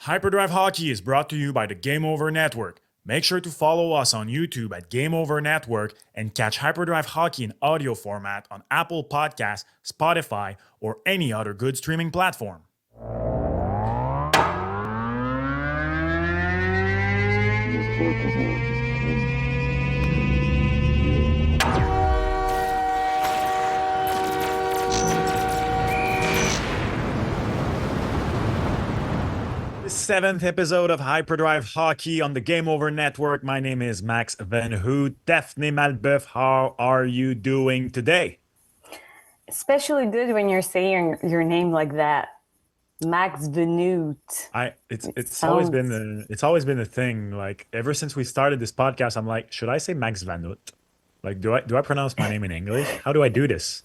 Hyperdrive Hockey is brought to you by the Game Over Network. Make sure to follow us on YouTube at Game Over Network and catch Hyperdrive Hockey in audio format on Apple Podcasts, Spotify, or any other good streaming platform. Seventh episode of Hyperdrive Hockey on the Game Over Network. My name is Max Van Hoot. Daphne Malbeuf, how are you doing today? Especially good when you're saying your name like that, Max Van Hoot. It's always been a thing. Like ever since we started this podcast, I'm like, should I say Max Van Hoot? Like, do I pronounce my name in English? How do I do this?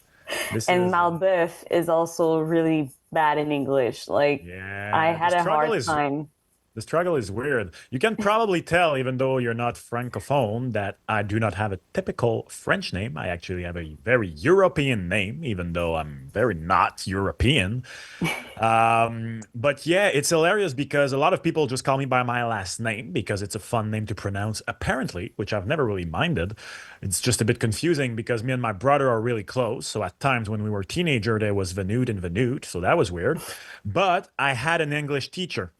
Malbeuf is also really bad in English. Like, yeah, I had a hard time. The struggle is weird. You can probably tell, even though you're not francophone, that I do not have a typical French name. I actually have a very European name, even though I'm very not European. But yeah, it's hilarious because a lot of people just call me by my last name because it's a fun name to pronounce, apparently, which I've never really minded. It's just a bit confusing because me and my brother are really close. So at times when we were teenager, there was Vanute and Vanute. So that was weird. But I had an English teacher.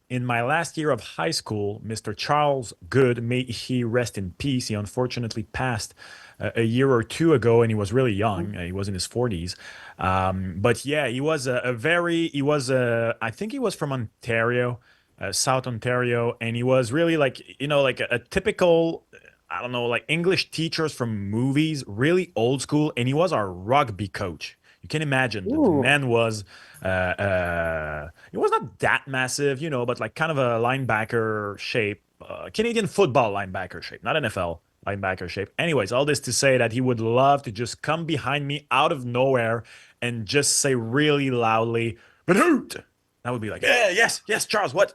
In my last year of high school, Mr. Charles Good, may he rest in peace. He unfortunately passed a year or two ago, and he was really young. He was in his 40s. But yeah, he was I think he was from Ontario, South Ontario, and he was really like a typical, I don't know, like English teachers from movies, really old school, and he was our rugby coach. You can imagine the man was he was not that massive, but like kind of a linebacker shape, Canadian football linebacker shape, not NFL linebacker shape. Anyways, all this to say that he would love to just come behind me out of nowhere and just say really loudly, "Vanute!" I would be like, "Yeah, yes, Charles, what?"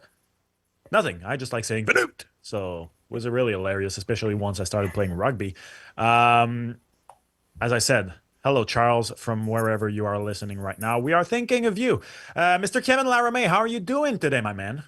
Nothing. I just like saying "Vanute." So it was really hilarious, especially once I started playing rugby. As I said, hello, Charles, from wherever you are listening right now. We are thinking of you. Mr. Kevin Laramie, how are you doing today, my man?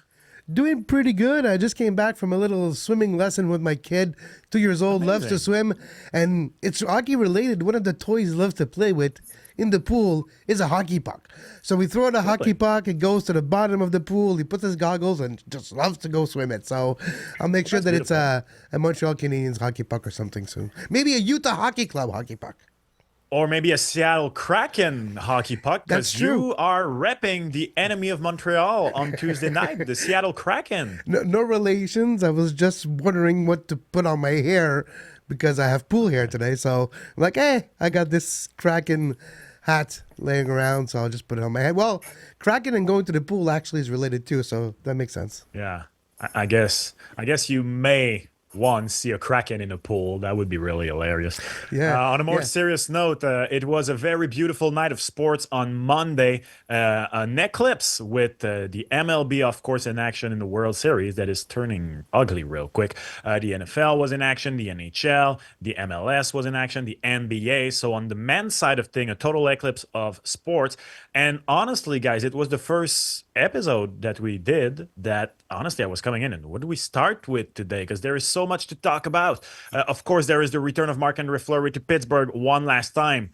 Doing pretty good. I just came back from a little swimming lesson with my kid, 2 years old, Amazing. Loves to swim, and it's hockey related. One of the toys he loves to play with in the pool is a hockey puck. So we throw out a hockey puck, it goes to the bottom of the pool, he puts his goggles and just loves to go swim it. So I'll make sure it's a Montreal Canadiens hockey puck or something soon. Maybe a Utah Hockey Club hockey puck. Or maybe a Seattle Kraken hockey puck, because you are repping the enemy of Montreal on Tuesday night, the Seattle Kraken. No relations. I was just wondering what to put on my hair because I have pool hair today. So I'm like, hey, I got this Kraken hat laying around, so I'll just put it on my head. Well, Kraken and going to the pool actually is related too, so that makes sense. Yeah, I guess you may once see a Kraken in a pool. That would be really hilarious. Yeah. On a more serious note, it was a very beautiful night of sports on Monday. An eclipse with the MLB, of course, in action in the World Series that is turning ugly real quick. The NFL was in action, the NHL, the MLS was in action, the NBA. So on the men's side of thing, a total eclipse of sports. And honestly, guys, it was the first episode that we did that honestly I was coming in and what do we start with today, because there is so much to talk about. Of course, there is the return of Marc-Andre Fleury to Pittsburgh one last time.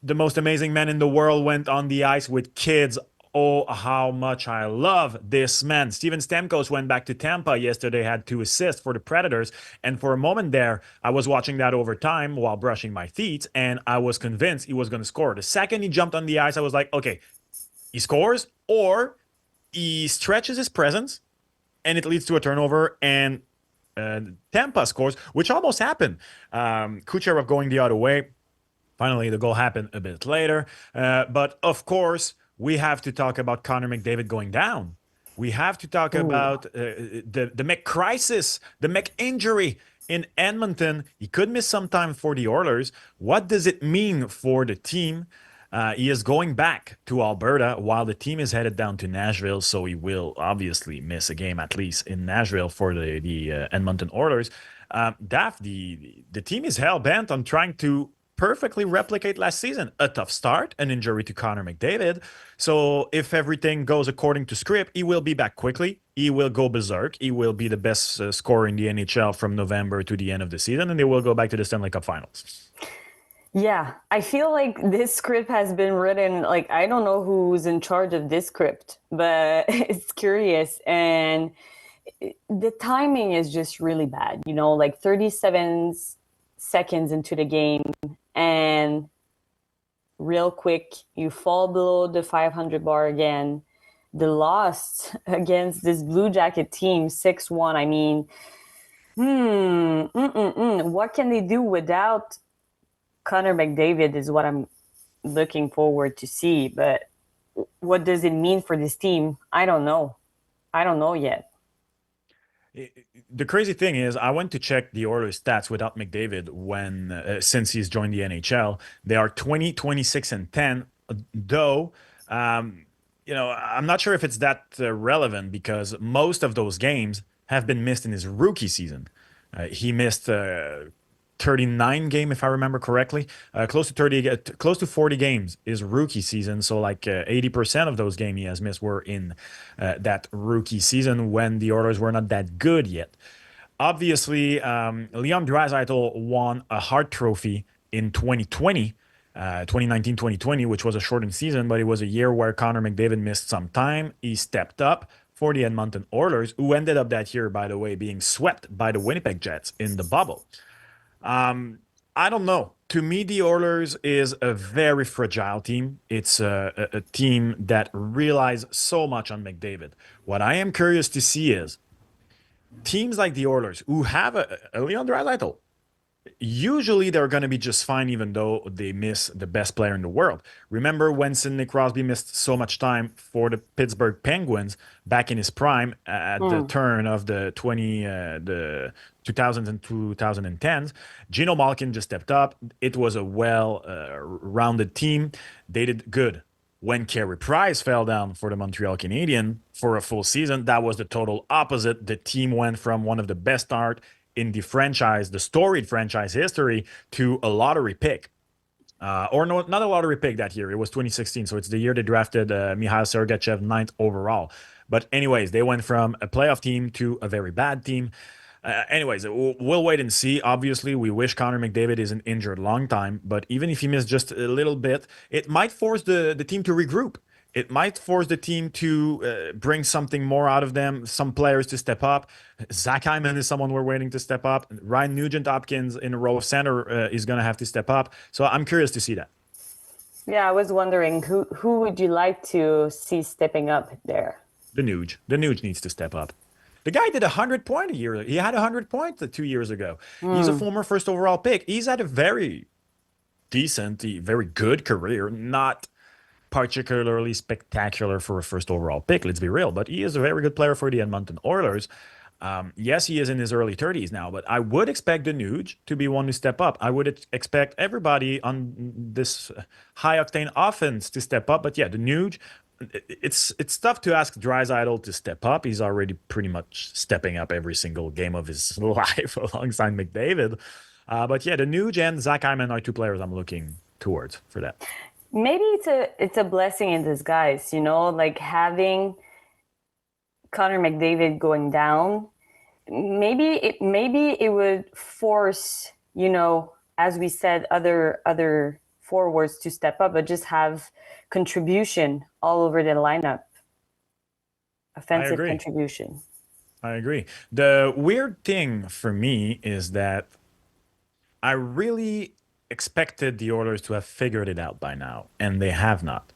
The most amazing man in the world went on the ice with kids. Oh, how much I love this man. Steven Stamkos went back to Tampa yesterday, had 2 assists for the Predators, and for a moment there I was watching that over time while brushing my teeth, and I was convinced he was going to score. The second he jumped on the ice, I was like, okay, he scores or he stretches his presence and it leads to a turnover and Tampa scores, which almost happened. Kucherov going the other way. Finally, the goal happened a bit later. But of course, we have to talk about Connor McDavid going down. We have to talk about the Mc crisis, the Mc injury in Edmonton. He could miss some time for the Oilers. What does it mean for the team? He is going back to Alberta while the team is headed down to Nashville, so he will obviously miss a game at least in Nashville for the Edmonton Oilers. The team is hell-bent on trying to perfectly replicate last season. A tough start, an injury to Connor McDavid. So if everything goes according to script, he will be back quickly. He will go berserk. He will be the best scorer in the NHL from November to the end of the season, and they will go back to the Stanley Cup Finals. Yeah, I feel like this script has been written, like, I don't know who's in charge of this script, but it's curious. And the timing is just really bad, like 37 seconds into the game, and real quick, you fall below the 500 bar again. The loss against this Blue Jacket team, 6-1, I mean, what can they do without Connor McDavid is what I'm looking forward to see. But what does it mean for this team? I don't know. I don't know yet. The crazy thing is, I went to check the Oilers stats without McDavid since he's joined the NHL. They are 20, 26, and 10, though I'm not sure if it's that relevant because most of those games have been missed in his rookie season. He missed 39 game, if I remember correctly, close to 40 games is rookie season. So like 80% of those games he has missed were in that rookie season when the Oilers were not that good yet. Obviously, Leon Draisaitl won a Hart Trophy in 2020, 2019-2020, which was a shortened season, but it was a year where Connor McDavid missed some time. He stepped up for the Edmonton Oilers, who ended up that year, by the way, being swept by the Winnipeg Jets in the bubble. I don't know. To me, the Oilers is a very fragile team. It's a team that relies so much on McDavid. What I am curious to see is teams like the Oilers who have a Leon Draisaitl. Usually they're going to be just fine even though they miss the best player in the world. Remember when Sidney Crosby missed so much time for the Pittsburgh Penguins back in his prime at the turn of the 2000s and 2010s? Geno Malkin just stepped up. It was a well-rounded team. They did good. When Carey Price fell down for the Montreal Canadiens for a full season, that was the total opposite. The team went from one of the best start in the storied franchise history, to a lottery pick. Or no, not a lottery pick that year. It was 2016. So it's the year they drafted Mikhail Sergachev 9th overall. But anyways, they went from a playoff team to a very bad team. Anyways, we'll wait and see. Obviously, we wish Connor McDavid isn't injured long time. But even if he missed just a little bit, it might force the team to regroup. It might force the team to bring something more out of them, some players to step up. Zach Hyman is someone we're waiting to step up. Ryan Nugent-Hopkins in a row of center is going to have to step up. So I'm curious to see that. Yeah, I was wondering, who would you like to see stepping up there? The Nuge. The Nuge needs to step up. The guy did 100 points a year. He had 100 points 2 years ago. He's a former first overall pick. He's had a very decent, very good career, not particularly spectacular for a first overall pick, let's be real, but he is a very good player for the Edmonton Oilers. Yes, he is in his early 30s now, but I would expect the Nuge to be one to step up. I would expect everybody on this high-octane offense to step up, but yeah, the Nuge, it's tough to ask Draisaitl to step up. He's already pretty much stepping up every single game of his life alongside McDavid. But yeah, the Nuge and Zach Hyman are two players I'm looking towards for that. Maybe it's a blessing in disguise, like having Connor McDavid going down. Maybe it would force, as we said, other forwards to step up, but just have contribution all over the lineup. Offensive contribution. I agree. The weird thing for me is that I really expected the Oilers to have figured it out by now, and they have not.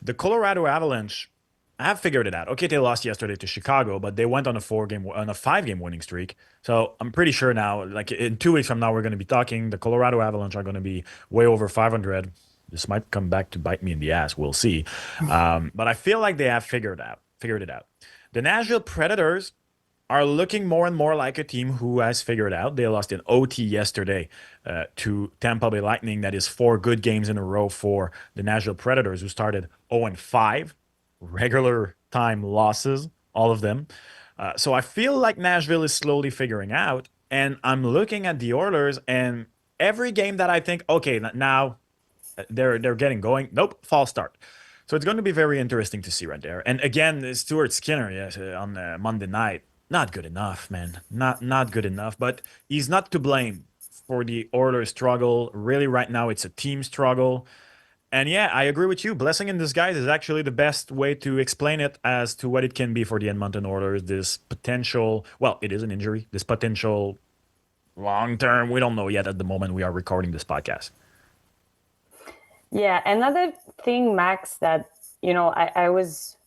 The Colorado Avalanche have figured it out. Okay, they lost yesterday to Chicago, but they went on a 5-game winning streak. So I'm pretty sure now, like in 2 weeks from now, we're going to be talking. The Colorado Avalanche are going to be way over 500. This might come back to bite me in the ass. We'll see. But I feel like they have figured it out. The Nashville Predators are looking more and more like a team who has figured out. They lost in OT yesterday to Tampa Bay Lightning. That is 4 good games in a row for the Nashville Predators, who started 0-5, regular time losses, all of them. So I feel like Nashville is slowly figuring out, and I'm looking at the Oilers, and every game that I think, okay, now they're getting going. Nope, false start. So it's going to be very interesting to see right there. And again, Stuart Skinner, yes, on Monday night, not good enough, man. Not good enough. But he's not to blame for the Oilers' struggle. Really, right now, it's a team struggle. And yeah, I agree with you. Blessing in disguise is actually the best way to explain it as to what it can be for the Edmonton Oilers. This potential, well, it is an injury. This potential long term, we don't know yet at the moment we are recording this podcast. Yeah, another thing, Max, that I was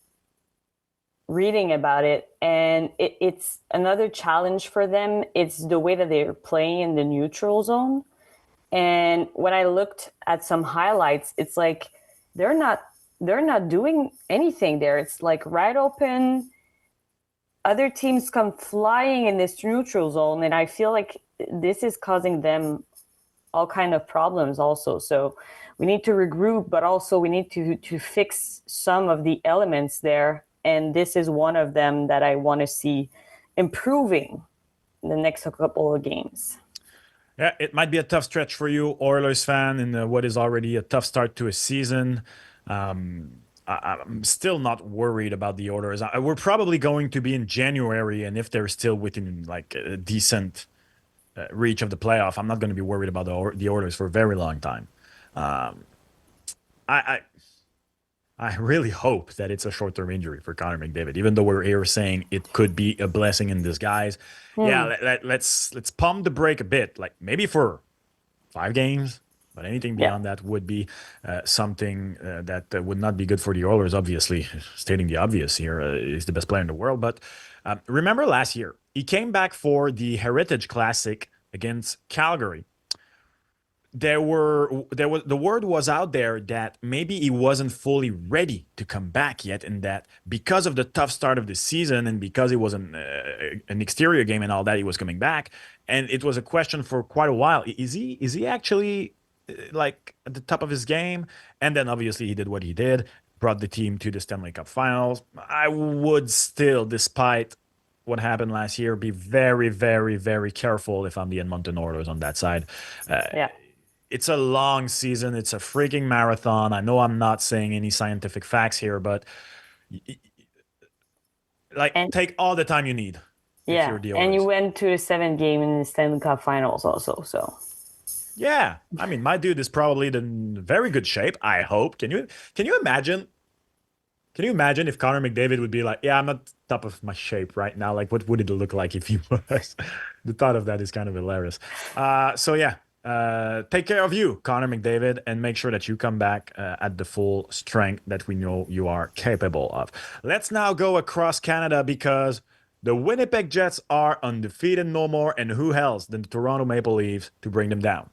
reading about it, and it's another challenge for them. It's the way that they're playing in the neutral zone. And when I looked at some highlights, it's like they're not doing anything there. It's like right open. Other teams come flying in this neutral zone, and I feel like this is causing them all kind of problems also. So we need to regroup, but also we need to fix some of the elements there. And this is one of them that I want to see improving in the next couple of games. Yeah, it might be a tough stretch for you, Oilers fan, in what is already a tough start to a season. I'm still not worried about the Oilers. We're probably going to be in January, and if they're still within like a decent reach of the playoff, I'm not going to be worried about the Oilers for a very long time. I I really hope that it's a short-term injury for Connor McDavid, even though we're here saying it could be a blessing in disguise. Yeah, let's pump the brake a bit, like maybe for 5 games, but anything beyond that would be something that would not be good for the Oilers. Obviously, stating the obvious here, he's the best player in the world. But remember last year, he came back for the Heritage Classic against Calgary. The word was out there that maybe he wasn't fully ready to come back yet, and that because of the tough start of the season and because it was an exterior game and all that, he was coming back. And it was a question for quite a while: is he actually like at the top of his game? And then obviously he did what he did, brought the team to the Stanley Cup Finals. I would still, despite what happened last year, be very, very, very careful if I'm the Edmonton Oilers on that side. It's a long season. It's a freaking marathon. I know I'm not saying any scientific facts here, but take all the time you need. Yeah, and you went to a 7th game in the Stanley Cup Finals also. So yeah, I mean, my dude is probably in very good shape. I hope. Can you imagine? Can you imagine if Connor McDavid would be like, yeah, I'm not top of my shape right now. Like, what would it look like if he was? The thought of that is kind of hilarious. So yeah. Take care of you, Connor McDavid, and make sure that you come back at the full strength that we know you are capable of. Let's now go across Canada because the Winnipeg Jets are undefeated no more, and who else than the Toronto Maple Leafs to bring them down?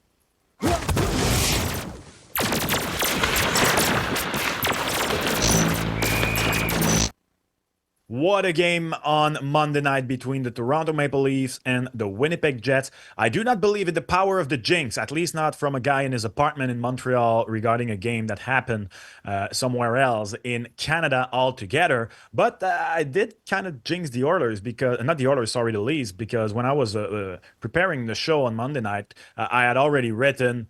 What a game on Monday night between the Toronto Maple Leafs and the Winnipeg Jets. I do not believe in the power of the jinx, at least not from a guy in his apartment in Montreal regarding a game that happened somewhere else in Canada altogether. But I did kind of jinx the Oilers because, not the Oilers, sorry, the Leafs, because when I was preparing the show on Monday night, I had already written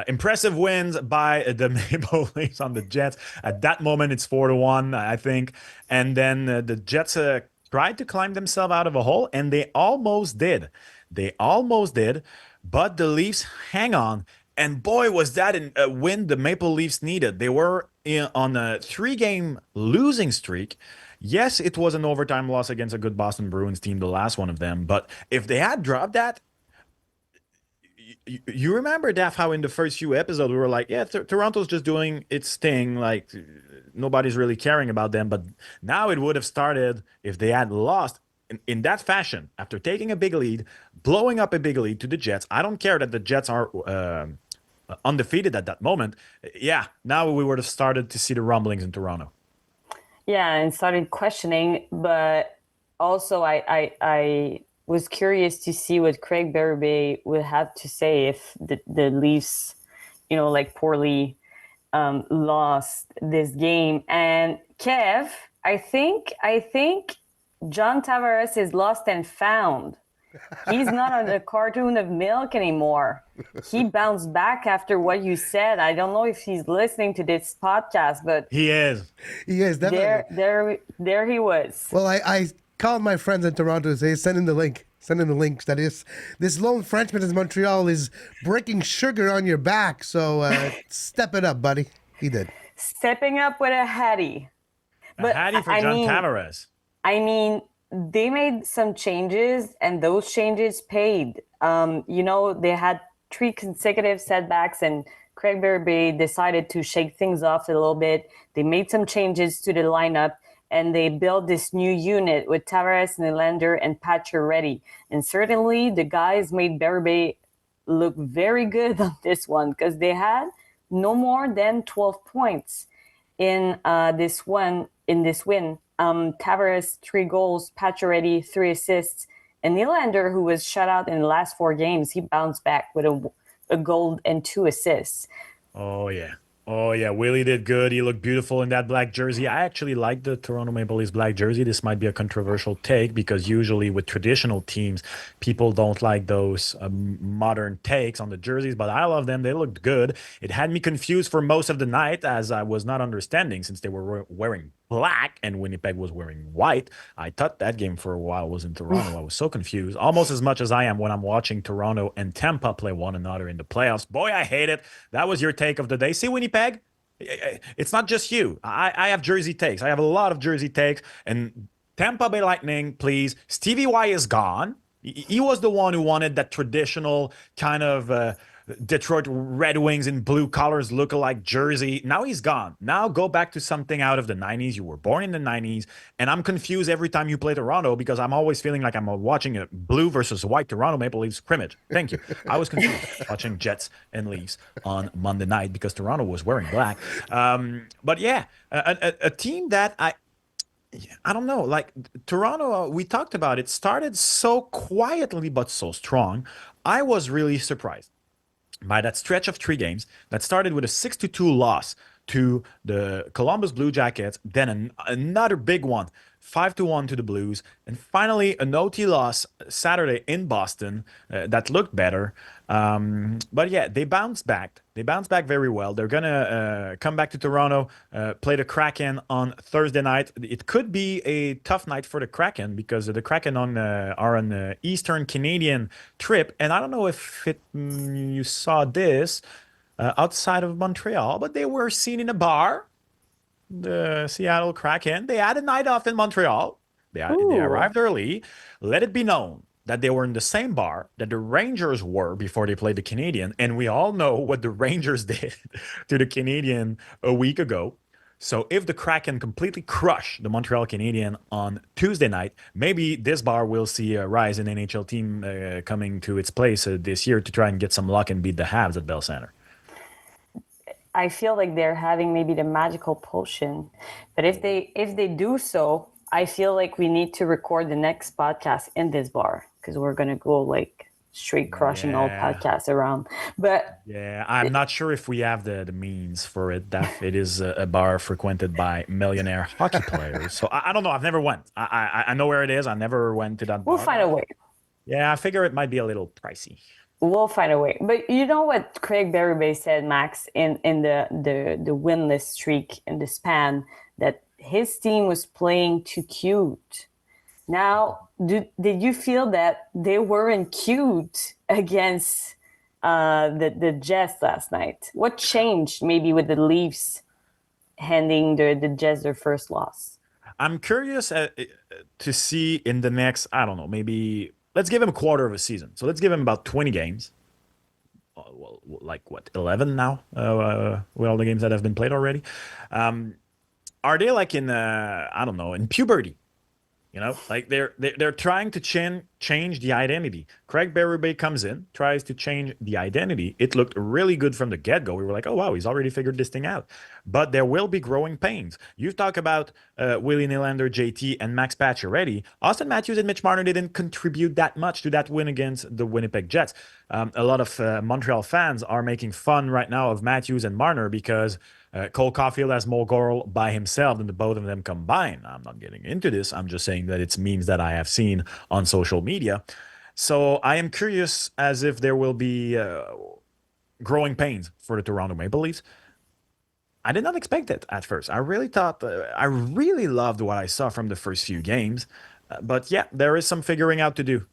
impressive wins by the Maple Leafs on the Jets. At that moment, it's 4-1, I think. And then the Jets tried to climb themselves out of a hole, and they almost did. They almost did. But the Leafs hang on. And boy, was that a win the Maple Leafs needed. They were on a 3-game losing streak. Yes, it was an overtime loss against a good Boston Bruins team, the last one of them. But if they had dropped that, you remember, Daph, how in the first few episodes we were like, yeah, Toronto's just doing its thing, like nobody's really caring about them. But now it would have started if they had lost in that fashion after taking a big lead, blowing up a big lead to the Jets. I don't care that the Jets are undefeated at that moment. Yeah, now we would have started to see the rumblings in Toronto. Yeah, and started questioning, but also I was curious to see what Craig Berube would have to say if the Leafs, like poorly lost this game. And Kev, I think John Tavares is lost and found He's not on a cartoon of milk anymore. He bounced back after what you said. I don't know if he's listening to this podcast, but He is. He is definitely. there he was. Well, I called my friends in Toronto and say, send in the link. Send in the links. That is, this lone Frenchman in Montreal is breaking sugar on your back. So step it up, buddy. He did. Stepping up with a Hattie. A Hattie for John Tavares. I mean, they made some changes, and those changes paid. They had 3 consecutive setbacks, and Craig Berube decided to shake things off a little bit. They made some changes to the lineup, and they built this new unit with Tavares, Nylander, and Pacioretty. And certainly, the guys made Berube look very good on this one because they had no more than 12 points in this win. Tavares 3 goals, Pacioretty 3 assists, and Nylander, who was shut out in the last 4 games, he bounced back with a goal and 2 assists. Oh yeah. Oh yeah, Willie did good. He looked beautiful in that black jersey. I actually like the Toronto Maple Leafs black jersey. This might be a controversial take because usually with traditional teams, people don't like those modern takes on the jerseys, but I love them. They looked good. It had me confused for most of the night as I was not understanding since they were wearing black and Winnipeg was wearing white. I thought that game for a while was in Toronto. I was so confused, almost as much as I am when I'm watching Toronto and Tampa play one another in the playoffs. Boy, I hate it. That was your take of the day. See, Winnipeg? It's not just you. I have jersey takes. I have a lot of jersey takes. And Tampa Bay Lightning, please. Stevie Y is gone. He was the one who wanted that traditional kind of Detroit Red Wings in blue colors look-alike jersey. Now he's gone. Now go back to something out of the 90s. You were born in the 90s. And I'm confused every time you play Toronto because I'm always feeling like I'm watching a blue versus white Toronto Maple Leafs scrimmage. Thank you. I was confused watching Jets and Leafs on Monday night because Toronto was wearing black. But yeah, a team that I don't know, like Toronto, we talked about it, started so quietly but so strong. I was really surprised by that stretch of 3 games that started with a 6-2 loss to the Columbus Blue Jackets, then another big one, 5-1 to the Blues, and finally an OT loss Saturday in Boston that looked better. But yeah, they bounced back. They bounced back very well. They're gonna come back to Toronto, play the Kraken on Thursday night. It could be a tough night for the Kraken because the Kraken are on the Eastern Canadian trip, and I don't know if you saw this outside of Montreal, but they were seen in a bar. The Seattle Kraken. They had a night off in Montreal. They arrived early. Let it be known that they were in the same bar that the Rangers were before they played the Canadian. And we all know what the Rangers did to the Canadian a week ago. So if the Kraken completely crush the Montreal Canadian on Tuesday night, maybe this bar will see a rise in NHL team coming to its place this year to try and get some luck and beat the Habs at Bell Center. I feel like they're having maybe the magical potion, but if they do so, I feel like we need to record the next podcast in this bar because we're gonna go like straight crushing all podcasts around. But yeah, I'm not sure if we have the means for it. That it is a bar frequented by millionaire hockey players. So I don't know. I've never went. I know where it is. I never went to that bar. We'll find a way. Yeah, I figure it might be a little pricey. We'll find a way. But you know what Craig Berube said, Max, in the winless streak in the span, that his team was playing too cute. Now, did you feel that they weren't cute against the Jets last night? What changed maybe with the Leafs handing the Jets their first loss? I'm curious to see in the next, I don't know, maybe let's give him a quarter of a season. So let's give him about 20 games. Well, like what, 11 now with all the games that have been played already. Are they like in, I don't know, in puberty? You know, like they're trying to change the identity. Craig Berube comes in, tries to change the identity. It looked really good from the get-go. We were like, oh, wow, he's already figured this thing out. But there will be growing pains. You've talked about Willie Nylander, JT, and Max Pacioretty. Austin Matthews and Mitch Marner didn't contribute that much to that win against the Winnipeg Jets. A lot of Montreal fans are making fun right now of Matthews and Marner because Cole Caulfield has more goal by himself than the both of them combined. I'm not getting into this. I'm just saying that it's memes that I have seen on social media. So I am curious as if there will be growing pains for the Toronto Maple Leafs. I did not expect it at first. I really thought, I really loved what I saw from the first few games. But yeah, there is some figuring out to do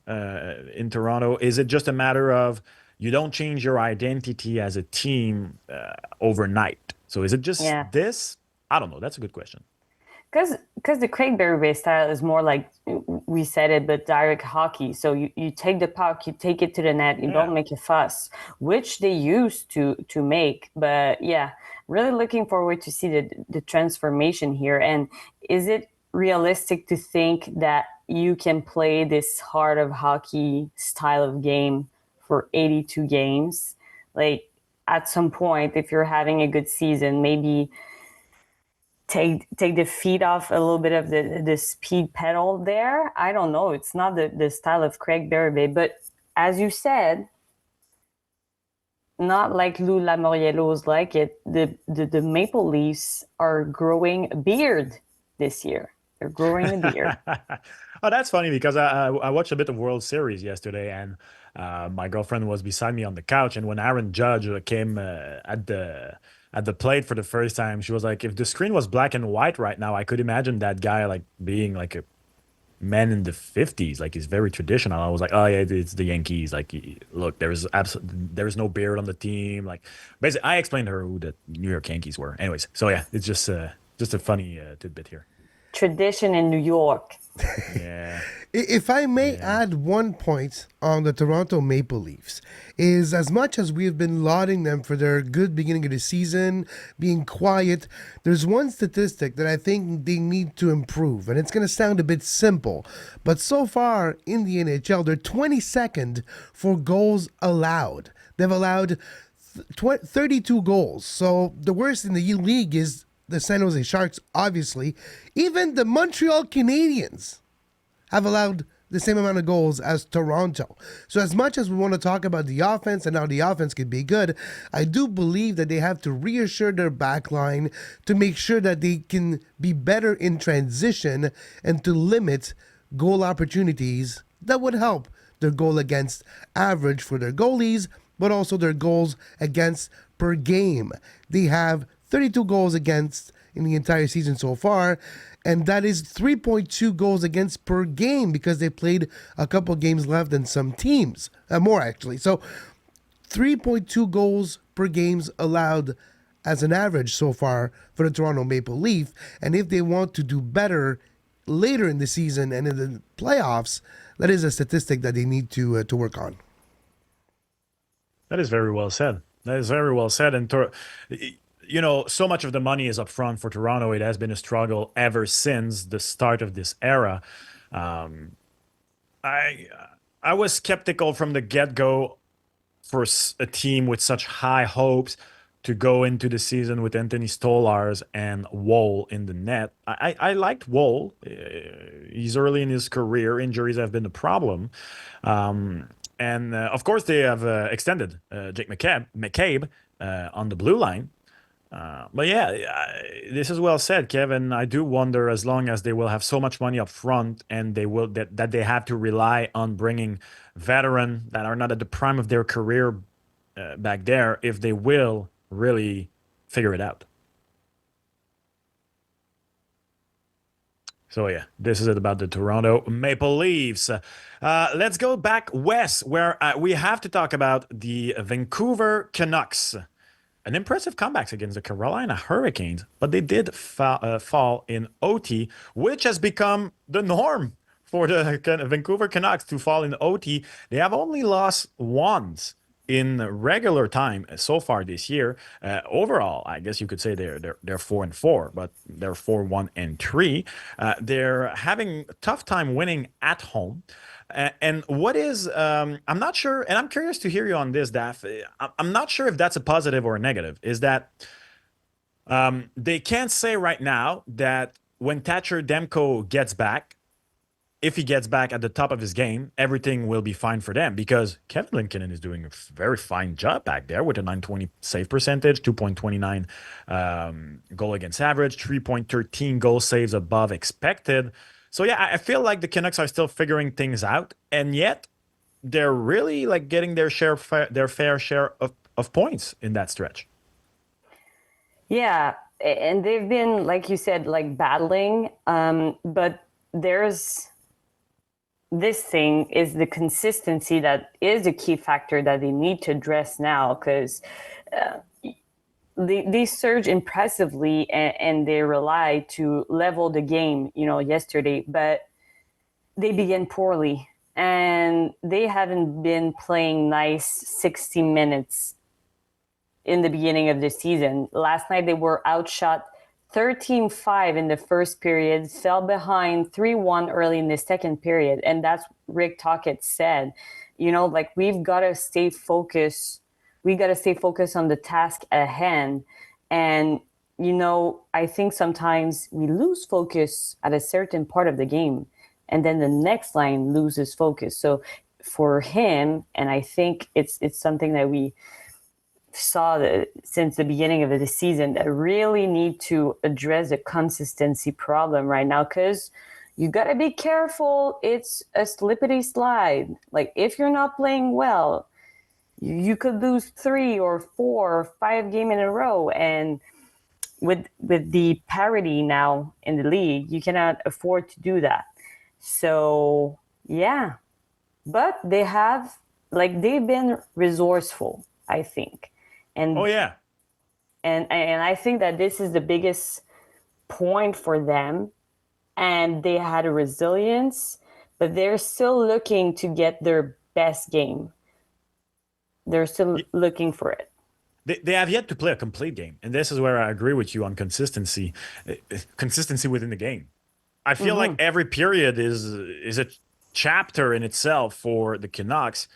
in Toronto. Is it just a matter of you don't change your identity as a team overnight? So is it just Yeah. this? I don't know. That's a good question. Because the Craig Berube style is more like we said it, but direct hockey. So you take the puck, you take it to the net, you Yeah. don't make a fuss, which they used to make. But yeah, really looking forward to see the transformation here. And is it realistic to think that you can play this heart of hockey style of game for 82 games? Like at some point, if you're having a good season, maybe take the feet off a little bit of the speed pedal there. I don't know. It's not the style of Craig Berube, but as you said, not like Lou Lamoriello's like it. The Maple Leafs are growing a beard this year. They're growing a beard. Oh, that's funny because I watched a bit of World Series yesterday, and my girlfriend was beside me on the couch, and when Aaron Judge came at the plate for the first time, she was like, "If the screen was black and white right now, I could imagine that guy like being like a man in the 50s, like he's very traditional." I was like, "Oh yeah, it's the Yankees. Like, look, there's no beard on the team." Like, basically, I explained to her who the New York Yankees were. Anyways, so yeah, it's just a funny tidbit here. Tradition in New York. Yeah. If I may add one point on the Toronto Maple Leafs, is as much as we've been lauding them for their good beginning of the season, being quiet, there's one statistic that I think they need to improve, and it's going to sound a bit simple, but so far in the NHL, they're 22nd for goals allowed. They've allowed 32 goals, so the worst in the league is the San Jose Sharks, obviously. Even the Montreal Canadiens have allowed the same amount of goals as Toronto. So as much as we want to talk about the offense and how the offense could be good, I do believe that they have to reassure their back line to make sure that they can be better in transition and to limit goal opportunities that would help their goal against average for their goalies, but also their goals against per game. They have 32 goals against in the entire season so far, and that is 3.2 goals against per game because they played a couple games left than some teams, more actually. So 3.2 goals per games allowed as an average so far for the Toronto Maple Leaf, and if they want to do better later in the season and in the playoffs, that is a statistic that they need to work on. That is very well said. That is very well said. And you know, so much of the money is up front for Toronto. It has been a struggle ever since the start of this era. Um, I I was skeptical from the get-go for a team with such high hopes to go into the season with Anthony Stolars and Woll in the net. I liked Woll. He's early in his career. Injuries have been a problem. And of course, they have extended Jake McCabe on the blue line. But yeah, this is well said, Kevin. I do wonder, as long as they will have so much money up front and they will that they have to rely on bringing veteran that are not at the prime of their career back there, if they will really figure it out. So yeah, this is it about the Toronto Maple Leafs. Let's go back west, where we have to talk about the Vancouver Canucks. An impressive comebacks against the Carolina Hurricanes, but they did fall in OT, which has become the norm for the Vancouver Canucks to fall in OT. They have only lost once in regular time so far this year. Overall, I guess you could say they're 4-4, but they're 4-1-3. They're having a tough time winning at home. And what is, I'm not sure, and I'm curious to hear you on this, Daph. I'm not sure if that's a positive or a negative, is that they can't say right now that when Thatcher Demko gets back, if he gets back at the top of his game, everything will be fine for them, because Kevin Linkinen is doing a very fine job back there with a 920 save percentage, 2.29 goal against average, 3.13 goal saves above expected. So yeah, I feel like the Canucks are still figuring things out, and yet they're really like getting their their fair share of points in that stretch. Yeah, and they've been, like you said, like battling. But there's this thing is the consistency that is a key factor that they need to address now, because they surge impressively and they rely to level the game, yesterday, but they begin poorly and they haven't been playing nice 60 minutes in the beginning of the season. Last night they were outshot 13-5 in the first period, fell behind 3-1 early in the second period. And that's Rick Tocchet said, like we've got to stay focused. We got to stay focused on the task at hand. And, I think sometimes we lose focus at a certain part of the game and then the next line loses focus. So for him, and I think it's something that we saw since the beginning of the season, that really need to address the consistency problem right now, because you got to be careful. It's a slippery slide. Like if you're not playing well, you could lose 3 or 4 or 5 games in a row. And with the parity now in the league, you cannot afford to do that. So yeah, but they've been resourceful, I think. And oh yeah, and I think that this is the biggest point for them. And they had a resilience, but they're still looking to get their best game. They're still looking for it. They have yet to play a complete game, and this is where I agree with you on consistency within the game. I feel like every period is a chapter in itself for the Canucks,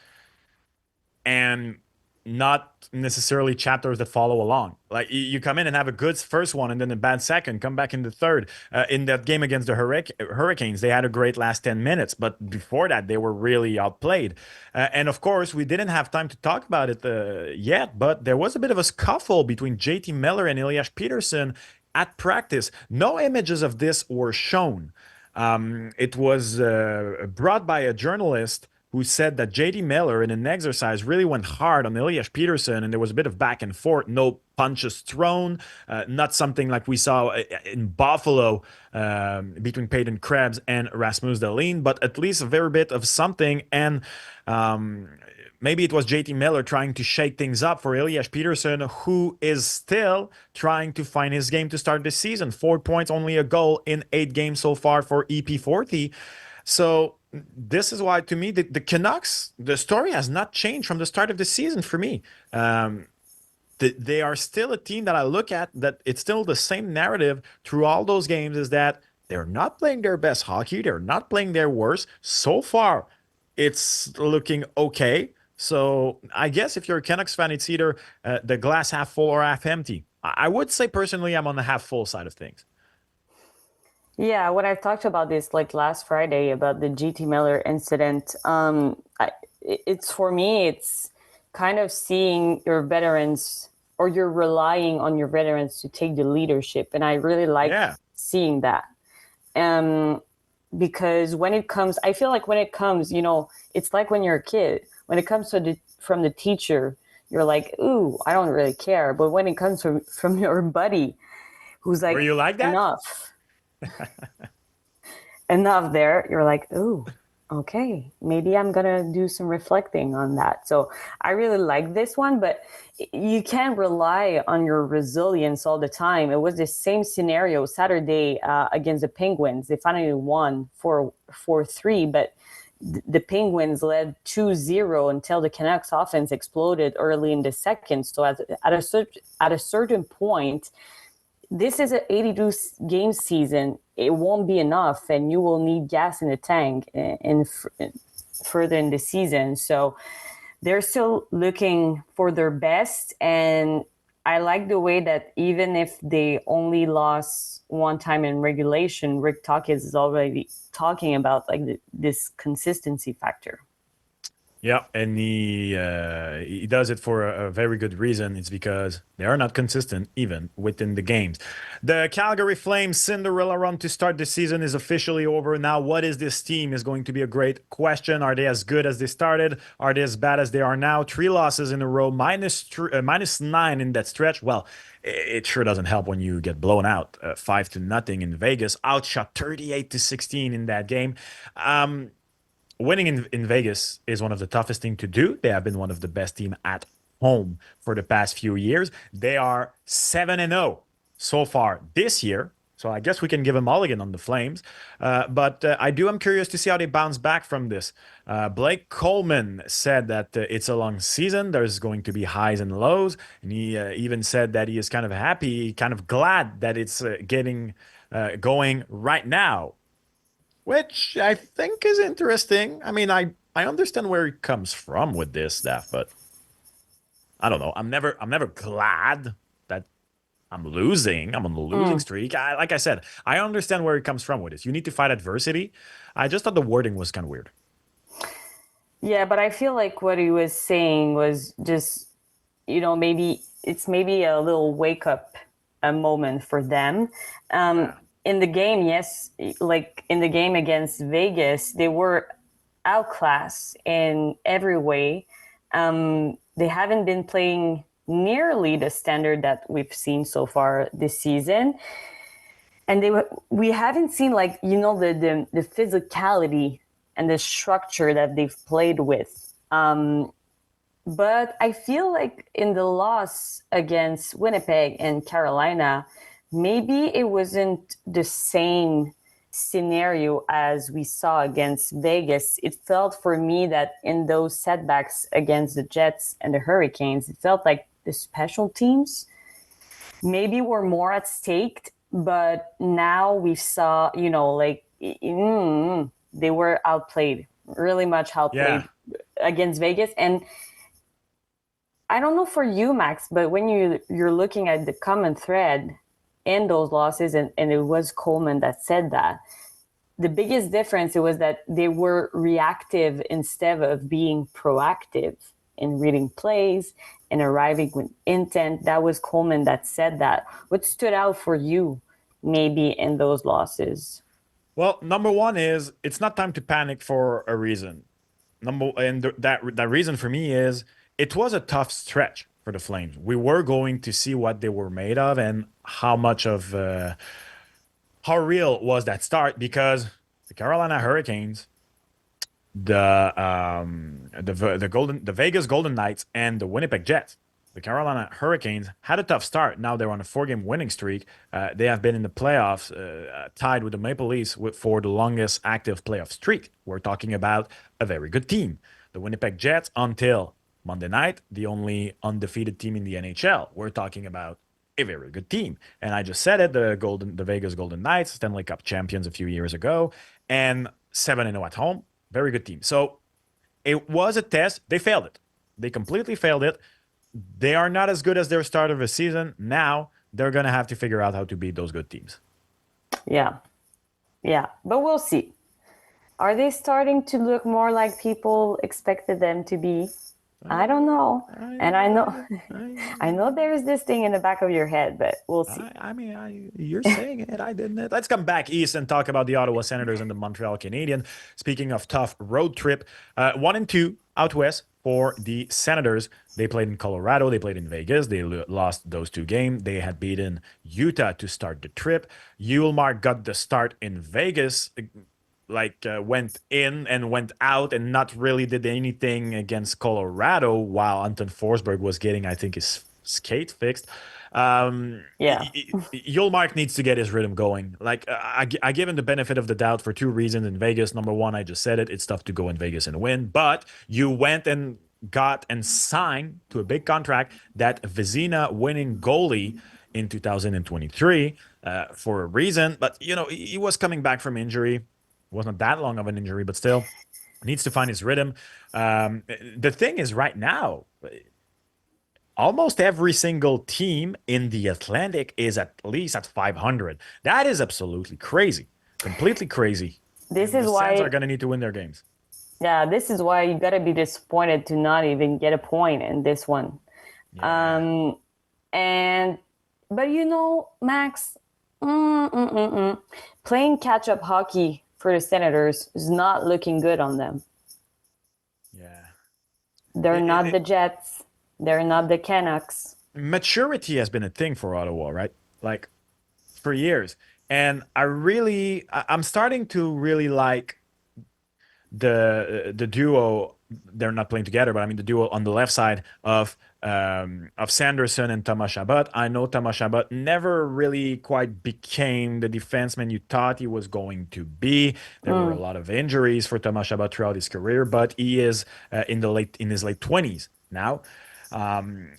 and not necessarily chapters that follow along. Like you come in and have a good first one and then a bad second, come back in the third. In that game against the Hurricanes, they had a great last 10 minutes, but before that, they were really outplayed. And of course, we didn't have time to talk about it yet, but there was a bit of a scuffle between JT Miller and Elias Peterson at practice. No images of this were shown. It was brought by a journalist who said that JT Miller in an exercise really went hard on Elias Peterson, and there was a bit of back and forth, no punches thrown, not something like we saw in Buffalo between Peyton Krebs and Rasmus Dahlin, but at least a very bit of something. And maybe it was JT Miller trying to shake things up for Elias Peterson, who is still trying to find his game to start this season. 4 points, only a goal in 8 games so far for EP40. So this is why, to me, the Canucks, the story has not changed from the start of the season for me. They are still a team that I look at, that it's still the same narrative through all those games, is that they're not playing their best hockey. They're not playing their worst. So far, it's looking okay. So I guess if you're a Canucks fan, it's either the glass half full or half empty. I would say personally I'm on the half full side of things. Yeah, when I've talked about this like last Friday about the JT Miller incident, it's for me, it's kind of seeing your veterans, or you're relying on your veterans to take the leadership. And I really like seeing that. Because when it comes, I feel like when it comes, it's like when you're a kid, when it comes from the teacher, you're like, ooh, I don't really care. But when it comes from your buddy who's like, were you like that? enough there, you're like, ooh, okay, maybe I'm gonna do some reflecting on that. So I really like this one, but you can't rely on your resilience all the time. It was the same scenario Saturday against the Penguins. They finally won 4-3, but the Penguins led 2-0 until the Canucks offense exploded early in the second. So at a certain point, this is an 82 game season. It won't be enough, and you will need gas in the tank in further in the season. So they're still looking for their best, and I like the way that even if they only lost one time in regulation, Rick Tocchet is already talking about like this consistency factor. Yeah, and he does it for a very good reason. It's because they are not consistent even within the games. The Calgary Flames Cinderella run to start the season is officially over. Now, what is this team is going to be a great question. Are they as good as they started? Are they as bad as they are now? 3 losses in a row, -9 in that stretch. Well, it sure doesn't help when you get blown out 5-0 in Vegas, outshot 38-16 in that game. Winning in Vegas is one of the toughest things to do. They have been one of the best team at home for the past few years. They are 7-0 so far this year. So I guess we can give a mulligan on the Flames. But I'm curious to see how they bounce back from this. Blake Coleman said that it's a long season. There's going to be highs and lows. And he even said that he is kind of happy, kind of glad that it's getting going right now, which I think is interesting. I mean, I understand where he comes from with this stuff, but I don't know. I'm never glad that I'm losing. I'm on a losing streak. Like I said, I understand where he comes from with this. You need to fight adversity. I just thought the wording was kind of weird. Yeah, but I feel like what he was saying was just, maybe a little wake up a moment for them. In the game, yes, like in the game against Vegas, they were outclassed in every way. They haven't been playing nearly the standard that we've seen so far this season. And we haven't seen the physicality and the structure that they've played with. But I feel like in the loss against Winnipeg and Carolina, maybe it wasn't the same scenario as we saw against Vegas. It felt for me that in those setbacks against the Jets and the Hurricanes, it felt like the special teams maybe were more at stake. But now we saw, they were outplayed, really much outplayed against Vegas. And I don't know for you, Max, but when you're looking at the common thread in those losses, and it was Coleman that said that, the biggest difference was that they were reactive instead of being proactive in reading plays and arriving with intent. That was Coleman that said that. What stood out for you maybe in those losses? Well, number one is it's not time to panic for a reason. That reason for me is it was a tough stretch for the Flames. We were going to see what they were made of and how much of how real was that start, because the Carolina Hurricanes, the Vegas Golden Knights, and the Winnipeg Jets. The Carolina Hurricanes had a tough start. Now they're on a 4-game winning streak. They have been in the playoffs, tied with the Maple Leafs for the longest active playoff streak. We're talking about a very good team. The Winnipeg Jets, until Monday night, the only undefeated team in the NHL. We're talking about a very good team. And I just said it, the Vegas Golden Knights, Stanley Cup champions a few years ago, and 7-0 at home. Very good team. So it was a test. They failed it. They completely failed it. They are not as good as their start of the season. Now they're going to have to figure out how to beat those good teams. Yeah. But we'll see. Are they starting to look more like people expected them to be? I don't know. I know there's this thing in the back of your head, but we'll see. You're saying it. I didn't. Let's come back east and talk about the Ottawa Senators and the Montreal Canadiens. Speaking of tough road trip, 1-2 out west for the Senators. They played in Colorado. They played in Vegas. They lost those 2 games. They had beaten Utah to start the trip. Ullmark got the start in Vegas. Went in and went out and not really did anything against Colorado, while Anton Forsberg was getting, I think, his skate fixed. Ullmark needs to get his rhythm going. I give him the benefit of the doubt for 2 reasons in Vegas. Number one, I just said it. It's tough to go in Vegas and win. But you went and got and signed to a big contract that Vezina winning goalie in 2023 for a reason. But, he was coming back from injury. It wasn't that long of an injury, but still needs to find his rhythm. The thing is, right now, almost every single team in the Atlantic is at least at 500. That is absolutely crazy, completely crazy. This the is why Sens are going to need to win their games. Yeah, this is why you got to be disappointed to not even get a point in this one. Yeah. And but Max, playing catch-up hockey for the Senators is not looking good on them. Yeah. They're not the Jets. They're not the Canucks. Maturity has been a thing for Ottawa, right? Like for years. And I'm starting to really like the duo. They're not playing together, but I mean the duo on the left side of Sanderson and Thomas Chabot. I know Thomas Chabot never really quite became the defenseman you thought he was going to be. There were a lot of injuries for Thomas Chabot throughout his career, but he is in his late 20s now.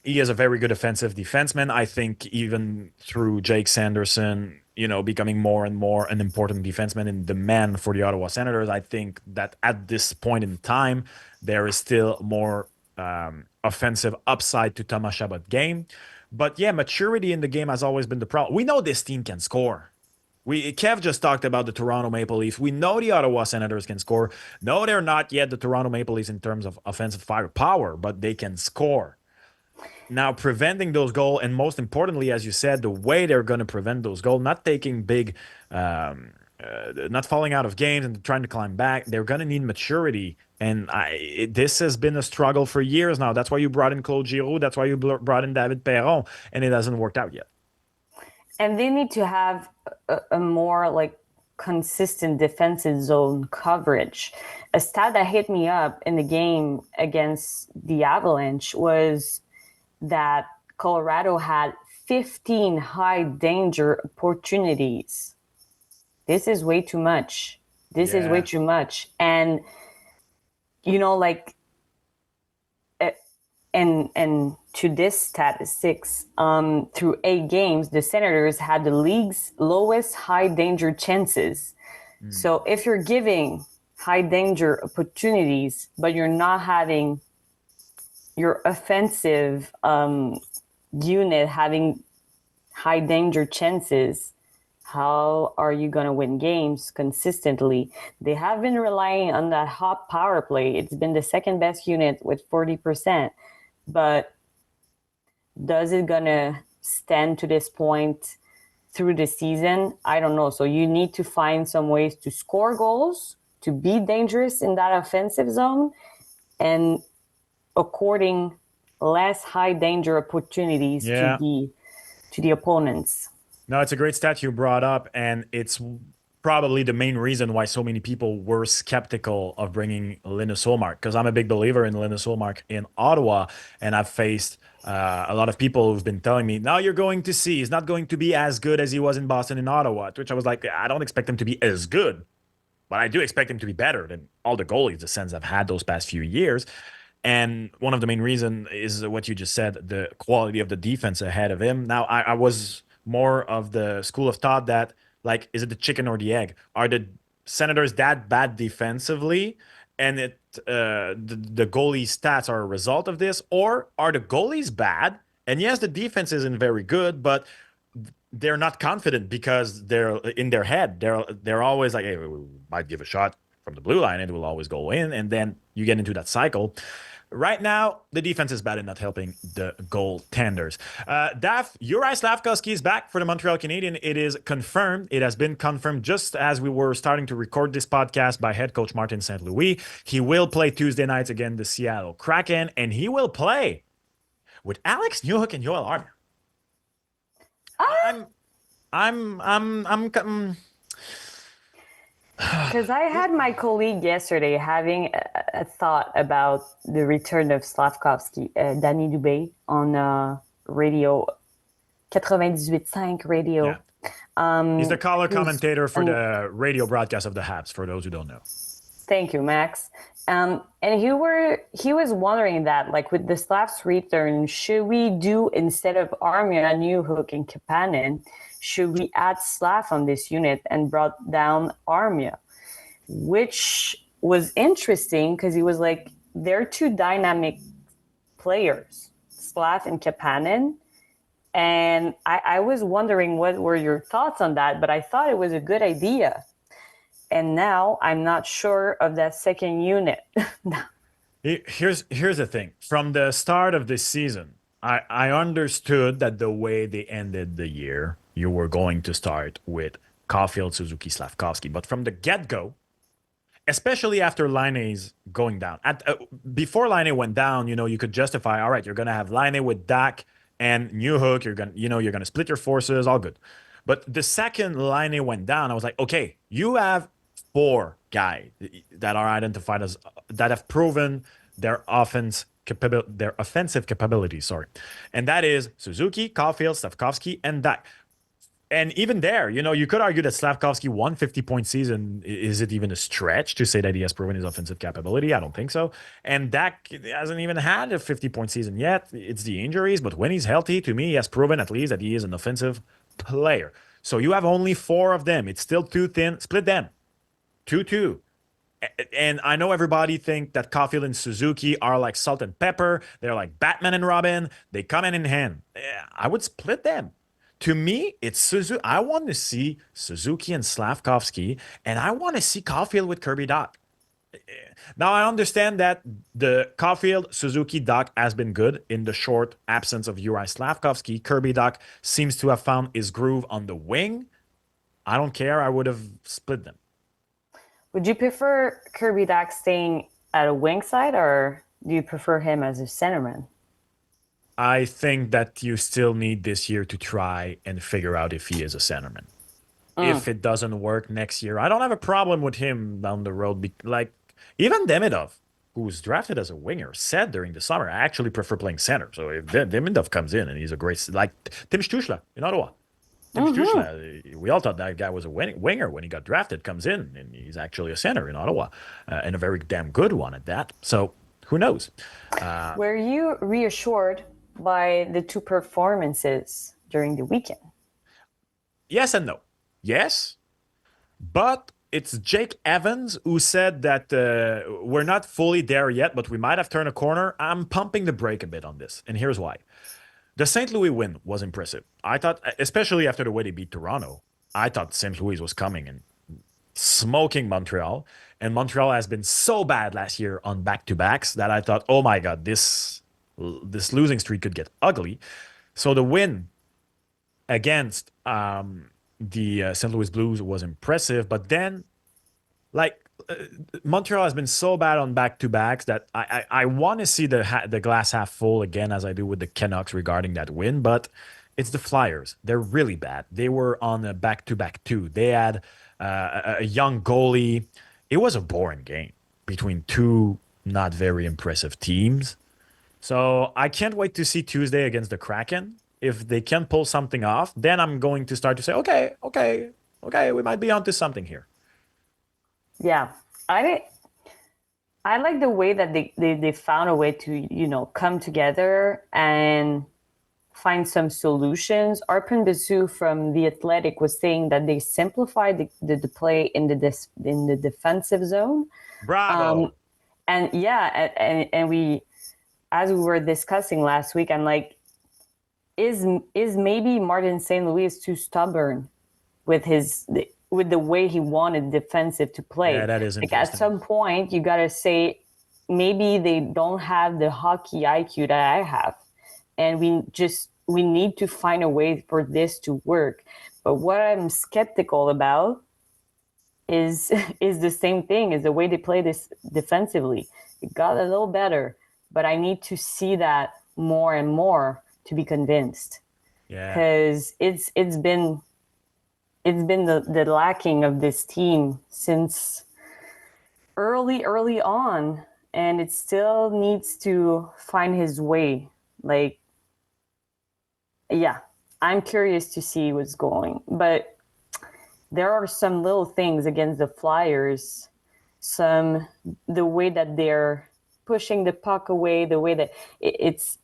He is a very good offensive defenseman. I think even through Jake Sanderson, becoming more and more an important defenseman in demand for the Ottawa Senators, I think that at this point in time, there is still more offensive upside to Thomas Chabot's game. But yeah, maturity in the game has always been the problem. We know this team can score. Kev just talked about the Toronto Maple Leafs. We know the Ottawa Senators can score. No, they're not yet the Toronto Maple Leafs in terms of offensive firepower, but they can score. Now, preventing those goals, and most importantly, as you said, the way they're going to prevent those goals, not taking big, not falling out of games and trying to climb back, they're going to need maturity. And this has been a struggle for years now. That's why you brought in Claude Giroux. That's why you brought in David Perron, and it hasn't worked out yet. And they need to have a more consistent defensive zone coverage. A stat that hit me up in the game against the Avalanche was that Colorado had 15 high danger opportunities. This is way too much. This is way too much. And, and to this statistics, through 8 games, the Senators had the league's lowest high danger chances. So if you're giving high danger opportunities, but you're not having your offensive unit having high danger chances, how are you going to win games consistently? They have been relying on that hot power play. It's been the second best unit with 40%. But does it going to stand to this point through the season? I don't know. So you need to find some ways to score goals, to be dangerous in that offensive zone, and according less high danger opportunities to the opponents. No, it's a great stat you brought up, and it's probably the main reason why so many people were skeptical of bringing Linus Ullmark, because I'm a big believer in Linus Ullmark in Ottawa, and I've faced a lot of people who've been telling me, now you're going to see he's not going to be as good as he was in Boston and Ottawa, to which I was like, I don't expect him to be as good, but I do expect him to be better than all the goalies the Sens have had those past few years. And one of the main reasons is what you just said, the quality of the defense ahead of him. Now, I was more of the school of thought that, is it the chicken or the egg? Are the Senators that bad defensively, and the goalie stats are a result of this? Or are the goalies bad? And yes, the defense isn't very good, but they're not confident because they're in their head. They're always like, hey, we might give a shot from the blue line and it will always go in. And then you get into that cycle. Right now, the defense is bad and not helping the goaltenders. Juraj Slafkovsky is back for the Montreal Canadiens. It is confirmed. It has been confirmed just as we were starting to record this podcast by head coach Martin St. Louis. He will play Tuesday nights against the Seattle Kraken, and he will play with Alex Newhook and Joel Armia. I'm because I had my colleague yesterday having a thought about the return of Slafkovsky, Danny Dubé, on radio, 98.5 radio. Yeah. He's the color commentator for the radio broadcast of the Habs, for those who don't know. Thank you, Max. And he was wondering that, with the Slavs return, should we do, instead of Armia, Newhook, and Kapanen, should we add Slav on this unit and brought down Armia? Which was interesting because he was like, they're two dynamic players, Slav and Kapanen. And I was wondering what were your thoughts on that, but I thought it was a good idea. And now I'm not sure of that second unit. Here's the thing. From the start of this season, I understood that the way they ended the year, you were going to start with Caulfield, Suzuki, Slafkovsky. But from the get-go, especially after Laine's going down, before Laine went down, you could justify, all right, you're going to have Laine with Dak and Newhook. You're going to split your forces, all good. But the second Laine went down, I was like, okay, you have four guys that are identified as that have proven their offensive capabilities. Sorry, and that is Suzuki, Caulfield, Slafkovsky, and Dak. And even there, you could argue that Slafkovsky won 50-point season. Is it even a stretch to say that he has proven his offensive capability? I don't think so. And Dak hasn't even had a 50-point season yet. It's the injuries, but when he's healthy, to me, he has proven at least that he is an offensive player. So you have only four of them. It's still too thin. Split them. 2-2. And I know everybody think that Caulfield and Suzuki are like salt and pepper. They're like Batman and Robin. They come in hand. I would split them. To me, it's Suzuki. I want to see Suzuki and Slafkovsky, and I want to see Caulfield with Kirby Dach. Now, I understand that the Caulfield, Suzuki, Dach has been good in the short absence of Uri Slafkovsky. Kirby Dach seems to have found his groove on the wing. I don't care. I would have split them. Would you prefer Kirby Dach staying at a wing side, or do you prefer him as a centerman? I think that you still need this year to try and figure out if he is a centerman. If it doesn't work next year, I don't have a problem with him down the road. Like, even Demidov, who was drafted as a winger, said during the summer, I actually prefer playing center. So if Demidov comes in and he's a great, like Tim Stuchla in Ottawa. Tim Stuchla, we all thought that guy was a winger when he got drafted, comes in, and he's actually a center in Ottawa, and a very damn good one at that. So who knows? Were you reassured by the two performances during the weekend? Yes and no. Yes, but it's Jake Evans who said that we're not fully there yet, but we might have turned a corner. I'm pumping the brake a bit on this, and here's why. The St. Louis win was impressive. I thought, especially after the way they beat Toronto, I thought St. Louis was coming and smoking Montreal. And Montreal has been so bad last year on back-to-backs that I thought, oh my God, this losing streak could get ugly. So the win against the St. Louis Blues was impressive. But then, Montreal has been so bad on back-to-backs that I want to see the glass half full again, as I do with the Canucks regarding that win. But it's the Flyers. They're really bad. They were on a back-to-back too. They had a young goalie. It was a boring game between two not very impressive teams. So I can't wait to see Tuesday against the Kraken. If they can pull something off, then I'm going to start to say, okay, we might be onto something here. Yeah, I like the way that they found a way to come together and find some solutions. Arpon Basu from The Athletic was saying that they simplified the play in the defensive zone. Bravo. And we, as we were discussing last week, I'm like, is maybe Martin St. Louis too stubborn with the way he wanted defensive to play? Yeah, that is interesting. At some point, you got to say, maybe they don't have the hockey IQ that I have. And we need to find a way for this to work. But what I'm skeptical about is the same thing, is the way they play this defensively. It got a little better, but I need to see that more and more to be convinced. Yeah. Because it's been the lacking of this team since early on, and it still needs to find his way. I'm curious to see what's going, but there are some little things against the Flyers, the way that they're pushing the puck away, the way that it's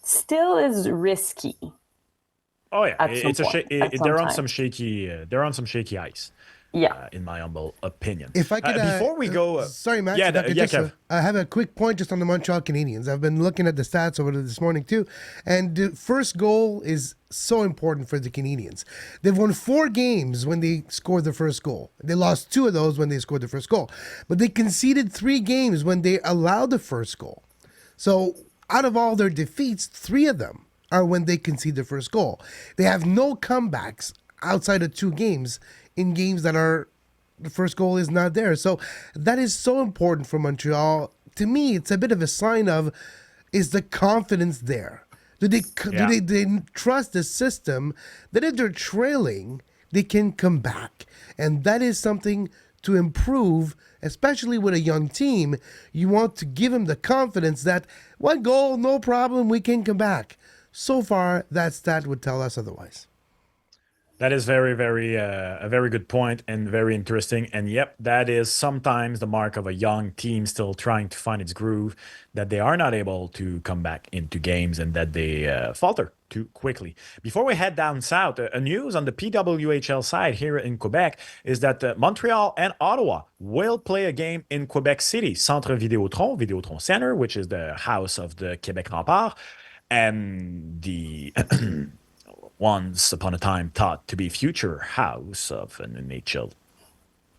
still is risky. Oh yeah, They're on some shaky. They're on some shaky ice. Yeah. in my humble opinion. If I could, before we go, sorry, Max, yeah, if I could yeah, just Kev. have a quick point just on the Montreal Canadiens. I've been looking at the stats over this morning too, and the first goal is so important for the Canadiens. They've won 4 games when they scored the first goal. They lost 2 of those when they scored the first goal, but they conceded 3 games when they allowed the first goal. So out of all their defeats, 3 of them are when they concede the first goal. They have no comebacks outside of 2 games in games that are the first goal is not there. So that is so important for Montreal. To me, it's a bit of a sign of, is the confidence there? Do they trust the system that if they're trailing, they can come back? And that is something to improve, especially with a young team. You want to give them the confidence that 1 goal, no problem, we can come back. So far, that stat would tell us otherwise. That is very, very a very good point and very interesting. And yep, that is sometimes the mark of a young team still trying to find its groove, that they are not able to come back into games and that they falter too quickly. Before we head down south, a news on the PWHL side here in Quebec is that Montreal and Ottawa will play a game in Quebec City, Centre Vidéotron Center, which is the house of the Quebec Rempart, and the once upon a time thought to be future house of an NHL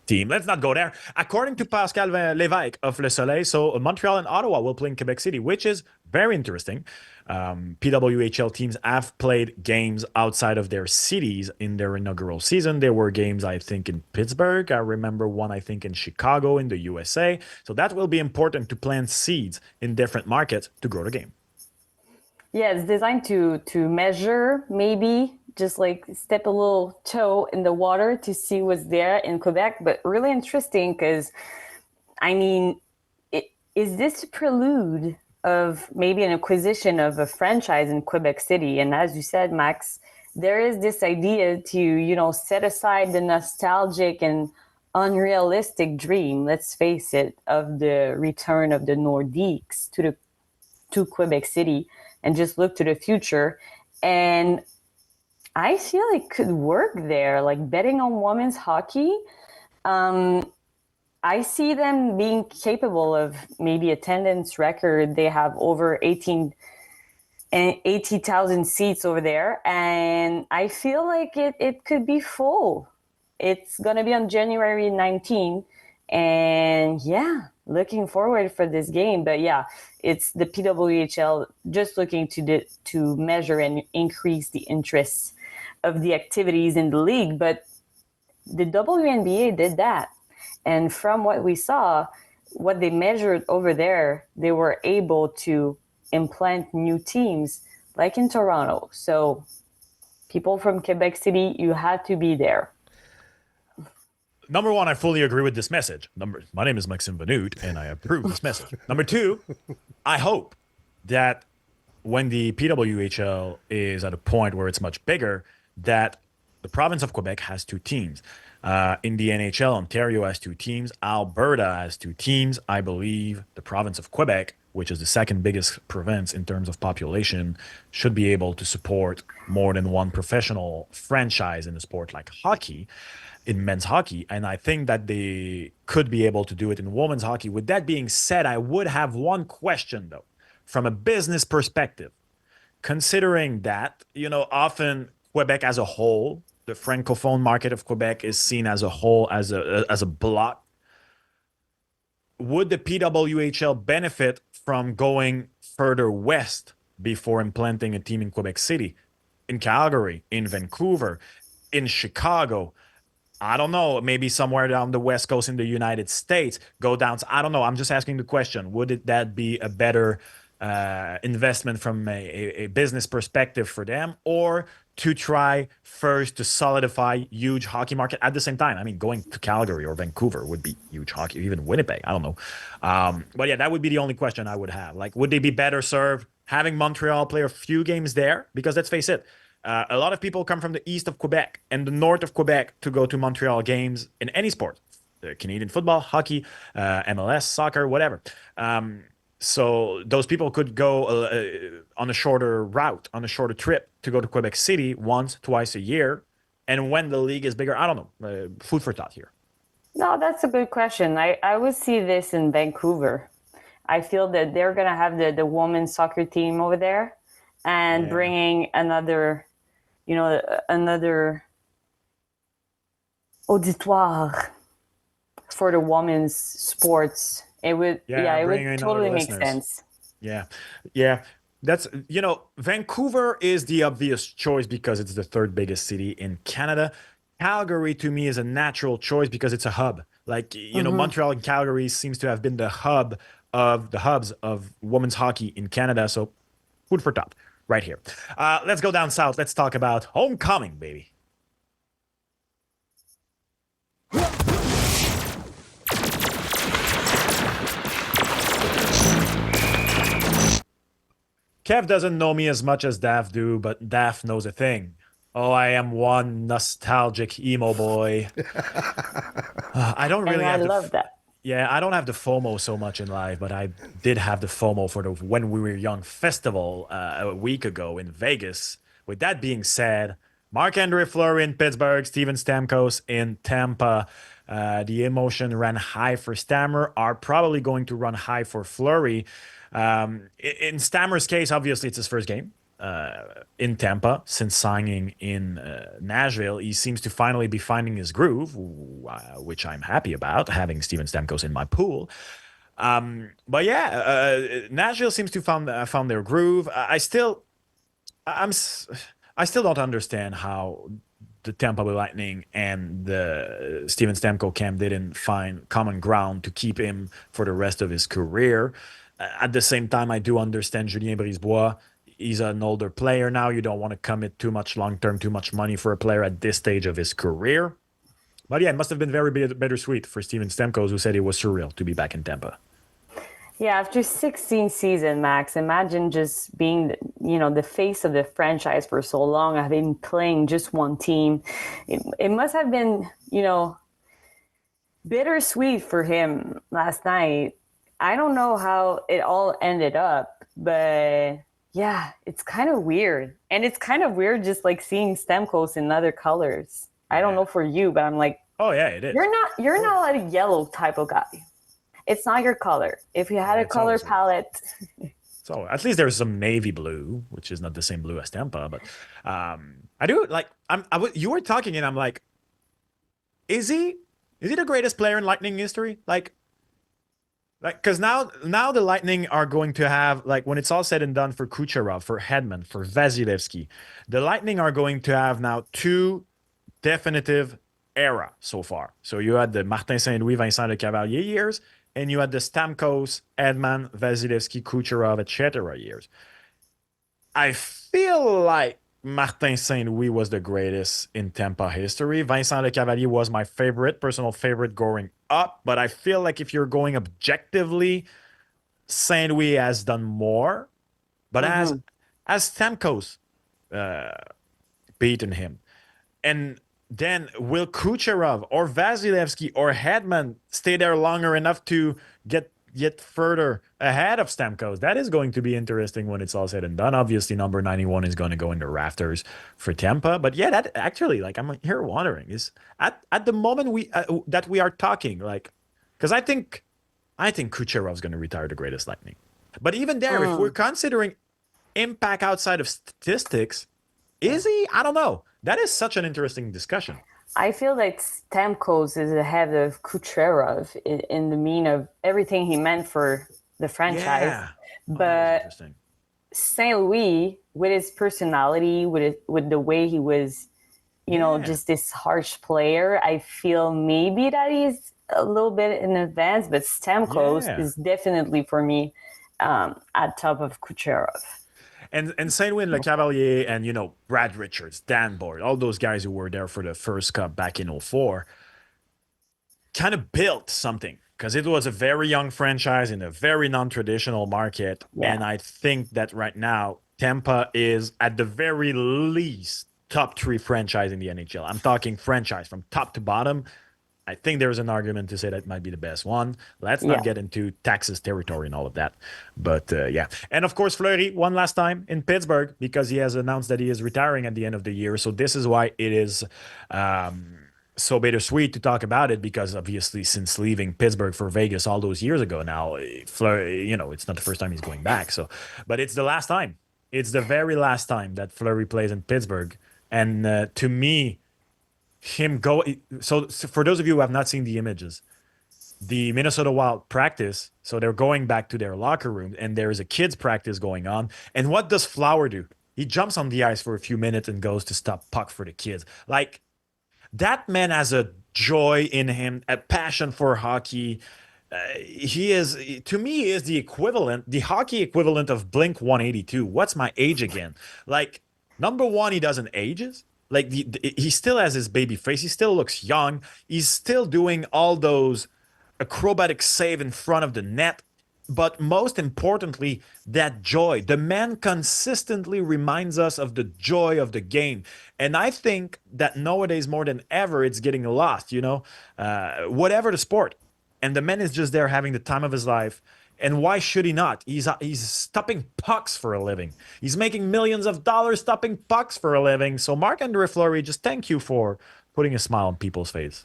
team. Let's not go there. According to Pascal Lévesque of Le Soleil, so Montreal and Ottawa will play in Quebec City, which is very interesting. PWHL teams have played games outside of their cities in their inaugural season. There were games, I think, in Pittsburgh. I remember one, I think, in Chicago in the USA. So that will be important to plant seeds in different markets to grow the game. Yeah, it's designed to measure, maybe just like step a little toe in the water to see what's there in Quebec. But really interesting because, I mean, is this a prelude of maybe an acquisition of a franchise in Quebec City? And as you said, Max, there is this idea to, set aside the nostalgic and unrealistic dream, let's face it, of the return of the Nordiques to Quebec City and just look to the future. And I feel it could work there, like betting on women's hockey. I see them being capable of maybe attendance record. They have over 80,000 seats over there. And I feel like it could be full. It's going to be on January 19th. And yeah, looking forward for this game. But yeah, it's the PWHL just looking to measure and increase the interest of the activities in the league. But the WNBA did that. And from what we saw, what they measured over there, they were able to implant new teams like in Toronto. So people from Quebec City, you had to be there. Number one, I fully agree with this message. My name is Maxime Venute, and I approve this message. Number two, I hope that when the PWHL is at a point where it's much bigger, that the province of Quebec has 2 teams. In the NHL, Ontario has 2 teams. Alberta has 2 teams. I believe the province of Quebec, which is the second biggest province in terms of population, should be able to support more than one professional franchise in a sport like hockey, in men's hockey. And I think that they could be able to do it in women's hockey. With that being said, I would have one question, though, from a business perspective. Considering that, often Quebec as a whole, the francophone market of Quebec is seen as a whole, as a block. Would the PWHL benefit from going further west before implanting a team in Quebec City, in Calgary, in Vancouver, in Chicago? I don't know, maybe somewhere down the West Coast in the United States, go down. I don't know. I'm just asking the question. Would that be a better investment from a business perspective for them, or to try first to solidify huge hockey market at the same time? I mean, going to Calgary or Vancouver would be huge hockey, even Winnipeg. I don't know. But yeah, that would be the only question I would have. Like, would they be better served having Montreal play a few games there? Because let's face it, a lot of people come from the east of Quebec and the north of Quebec to go to Montreal games in any sport, Canadian football, hockey, MLS, soccer, whatever. So those people could go on a shorter route, on a shorter trip to go to Quebec City once, twice a year and when the league is bigger? I don't know. Food for thought here. No, that's a good question. I would see this in Vancouver. I feel that they're going to have the women's soccer team over there and bringing another, another auditoire for the women's sports. It would, it would totally make sense. Yeah. That's, Vancouver is the obvious choice because it's the third biggest city in Canada. Calgary to me is a natural choice because it's a hub. Like, Montreal and Calgary seems to have been the hubs of women's hockey in Canada. So food for thought right here. Let's go down south. Let's talk about homecoming, baby. Kev doesn't know me as much as Daph do, but Daph knows a thing. Oh, I am one nostalgic emo boy. I don't really have love that. Yeah, I don't have the FOMO so much in life, but I did have the FOMO for the When We Were Young festival a week ago in Vegas. With that being said, Marc-Andre Fleury in Pittsburgh, Steven Stamkos in Tampa. The emotion ran high for Stammer, are probably going to run high for Fleury. In Stammer's case, obviously, it's his first game in Tampa since signing in Nashville. He seems to finally be finding his groove, which I'm happy about, having Steven Stamkos in my pool. But yeah, Nashville seems to found their groove. I still don't understand how the Tampa Bay Lightning and the Steven Stamkos camp didn't find common ground to keep him for the rest of his career. At the same time, I do understand Julien Brisebois. He's an older player now. You don't want to commit too much long-term, too much money for a player at this stage of his career. But yeah, it must have been very bittersweet for Steven Stamkos, who said it was surreal to be back in Tampa. Yeah, after 16 seasons, Max, imagine just being, the face of the franchise for so long. I've been playing just one team. It must have been, bittersweet for him last night. I don't know how it all ended up, but yeah, it's kind of weird. And it's kind of weird just like seeing Stamkos in other colors. I don't know for you, but I'm like, oh yeah, it is. You're not a yellow type of guy. It's not your color. If you had a color palette. So at least there's some navy blue, which is not the same blue as Tampa, but I do like. You were talking, and I'm like, is he the greatest player in Lightning history? Like, because now the Lightning are going to have, like, when it's all said and done for Kucherov, for Hedman, for Vasilevsky, the Lightning are going to have now two definitive era so far. So you had the Martin Saint-Louis, Vincent Lecavalier years, and you had the Stamkos, Hedman, Vasilevsky, Kucherov, etc. years. I feel like Martin Saint-Louis was the greatest in Tampa history. Vincent Lecavalier was my personal favorite growing up, but I feel like if you're going objectively, Saint-Louis has done more. But as Stamkos beaten him, and then will Kucherov or Vasilevsky or Hedman stay there longer enough to get further ahead of Stamkos? That is going to be interesting when it's all said and done. Obviously, number 91 is going to go in the rafters for Tampa. But yeah, that actually, like, I'm here wondering, is at the moment that we are talking, like, because I think Kucherov's going to retire the greatest Lightning. But even there, if we're considering impact outside of statistics, is he? I don't know. That is such an interesting discussion. I feel like Stamkos is ahead of Kucherov in the mean of everything he meant for the franchise. Yeah. But St. Louis, with his personality, with the way he was, just this harsh player, I feel maybe that he's a little bit in advance. But Stamkos is definitely, for me, at top of Kucherov. And Saint Louis, Lecavalier, and Brad Richards, Dan Boyd, all those guys who were there for the first cup back in 2004, kind of built something, because it was a very young franchise in a very non-traditional market. Yeah. And I think that right now Tampa is at the very least top 3 franchise in the NHL. I'm talking franchise from top to bottom. I think there's an argument to say that might be the best one. Let's not get into Texas territory and all of that. But yeah. And of course, Fleury, one last time in Pittsburgh, because he has announced that he is retiring at the end of the year. So this is why it is so bittersweet to talk about it, because obviously since leaving Pittsburgh for Vegas all those years ago now, Fleury, it's not the first time he's going back. So, but it's the last time. It's the very last time that Fleury plays in Pittsburgh. And to me, him go. So for those of you who have not seen the images, the Minnesota Wild practice. So they're going back to their locker room, and there is a kids practice going on. And what does Flower do? He jumps on the ice for a few minutes and goes to stop puck for the kids. Like, that man has a joy in him, a passion for hockey. He is, to me, is the equivalent, the hockey equivalent of Blink 182. What's my age again? Like, number one, he doesn't ages. Like, he still has his baby face. He still looks young. He's still doing all those acrobatic save in front of the net. But most importantly, that joy. The man consistently reminds us of the joy of the game. And I think that nowadays, more than ever, it's getting lost, whatever the sport. And the man is just there having the time of his life. And why should he not? He's stopping pucks for a living. He's making millions of dollars stopping pucks for a living. So Marc-Andre Fleury, just thank you for putting a smile on people's face.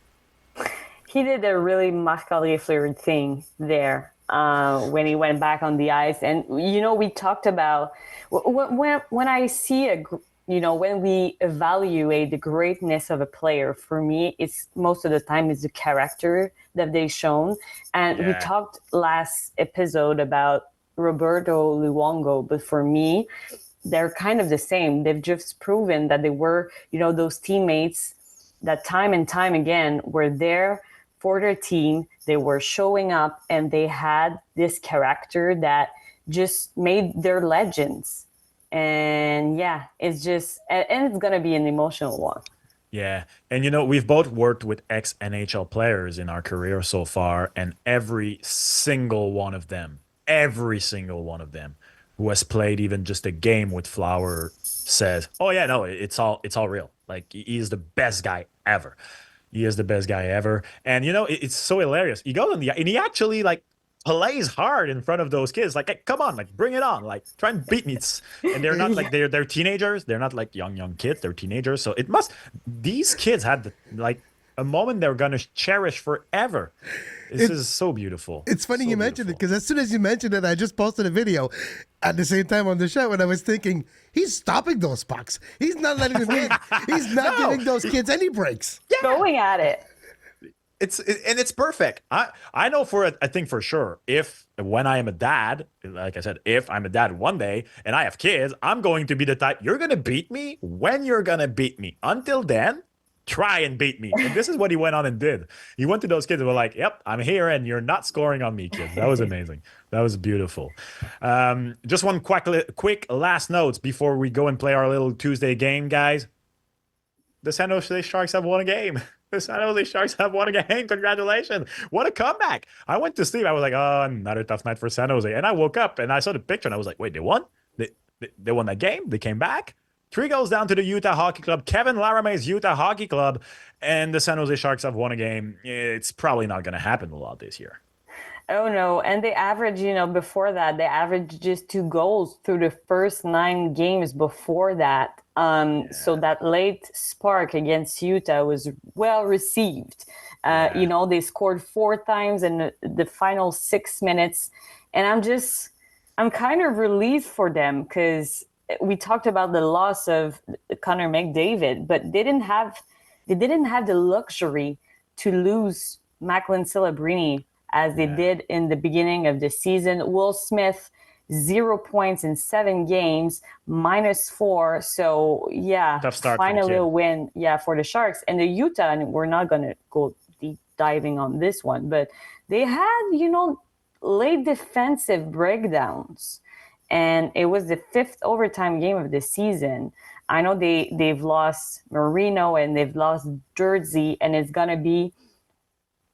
He did a really Marc-Andre Fleury thing there when he went back on the ice. And, we talked about when I see when we evaluate the greatness of a player, for me, it's most of the time it's the character that they've shown. And we talked last episode about Roberto Luongo, but for me, they're kind of the same. They've just proven that they were, those teammates that time and time again were there for their team. They were showing up, and they had this character that just made their legends. And it's just, and it's going to be an emotional one. Yeah. And, we've both worked with ex-NHL players in our career so far, and every single one of them who has played even just a game with Flower says, oh, yeah, no, it's all real. Like, he is the best guy ever. He is the best guy ever. And, it's so hilarious. He goes and he actually, plays hard in front of those kids. Like, hey, come on, bring it on. Like, try and beat me. And they're not they're teenagers. They're not young kids. They're teenagers. So these kids had a moment they're going to cherish forever. This is so beautiful. It's funny you mentioned it, because as soon as you mentioned it, I just posted a video at the same time on the show, and I was thinking, he's stopping those pucks. He's not letting them in. He's not giving those kids any breaks. Yeah. Going at it. It's perfect. I know I think for sure, when I am a dad, like I said, if I'm a dad one day and I have kids, I'm going to be the type, you're going to beat me when you're going to beat me. Until then, try and beat me. And this is what he went on and did. He went to those kids and were like, yep, I'm here and you're not scoring on me, kids. That was amazing. That was beautiful. Just one quick last notes before we go and play our little Tuesday game, guys. The San Jose Sharks have won a game. The San Jose Sharks have won a game. Congratulations. What a comeback. I went to sleep. I was like, oh, another tough night for San Jose. And I woke up and I saw the picture and I was like, wait, they won? They won that game? They came back? 3 goals down to the Utah Hockey Club. Kevin Larame's Utah Hockey Club. And the San Jose Sharks have won a game. It's probably not going to happen a lot this year. Oh, no. And they averaged, before that, they averaged just 2 goals through the first 9 games before that. So that late spark against Utah was well received. They scored 4 times in the final 6 minutes. And I'm kind of relieved for them, because we talked about the loss of Connor McDavid, but they didn't have the luxury to lose Macklin Celebrini as they did in the beginning of the season. Will Smith, 0 points in 7 games, -4. So tough start finally a win, for the Sharks. And the Utah, and we're not going to go deep diving on this one, but they had, late defensive breakdowns. And it was the 5th overtime game of the season. I know they've lost Marino and they've lost Jersey, and it's going to be,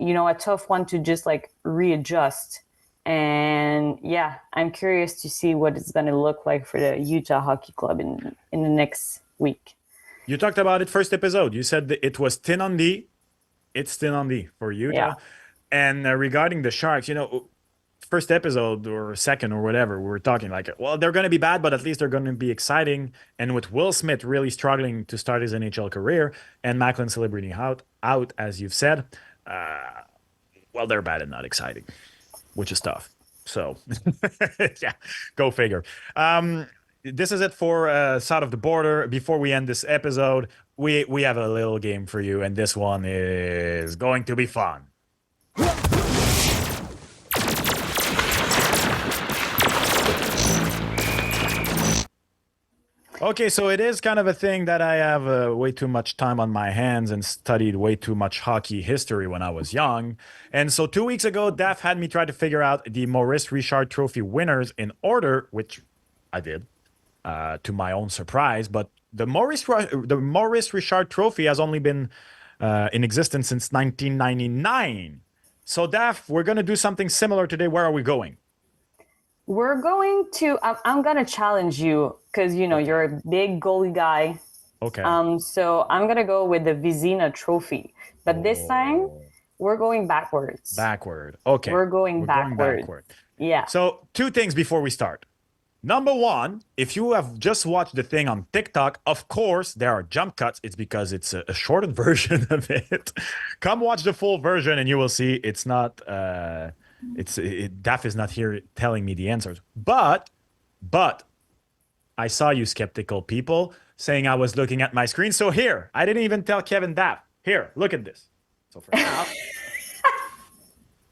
a tough one to just readjust. And I'm curious to see what it's going to look like for the Utah Hockey Club in the next week. You talked about it first episode. You said that it was thin on D It's still on D for Utah. Yeah. And regarding the Sharks, first episode or second or whatever, we were talking like, well, they're going to be bad, but at least they're going to be exciting. And with Will Smith really struggling to start his NHL career and Macklin celebrating out as you've said, well, they're bad and not exciting, which is tough. So, yeah, go figure. This is it for South of the Border. Before we end this episode, we have a little game for you, and this one is going to be fun. Okay, so it is kind of a thing that I have way too much time on my hands and studied way too much hockey history when I was young. And so 2 weeks ago, Daph had me try to figure out the Maurice Richard Trophy winners in order, which I did, to my own surprise. But the Maurice Richard Trophy has only been in existence since 1999. So Daph, we're going to do something similar today. Where are we going? We're going to, I'm going to challenge you because, you're a big goalie guy. Okay. So I'm going to go with the Vezina trophy. But this time, we're going backwards. Backward. Okay. We're going backward. Yeah. So 2 things before we start. Number 1, if you have just watched the thing on TikTok, of course, there are jump cuts. It's because it's a shortened version of it. Come watch the full version and you will see it's not... Daph is not here telling me the answers, but I saw you skeptical people saying I was looking at my screen. So here, I didn't even tell Kevin Daph. Here, look at this. So for now,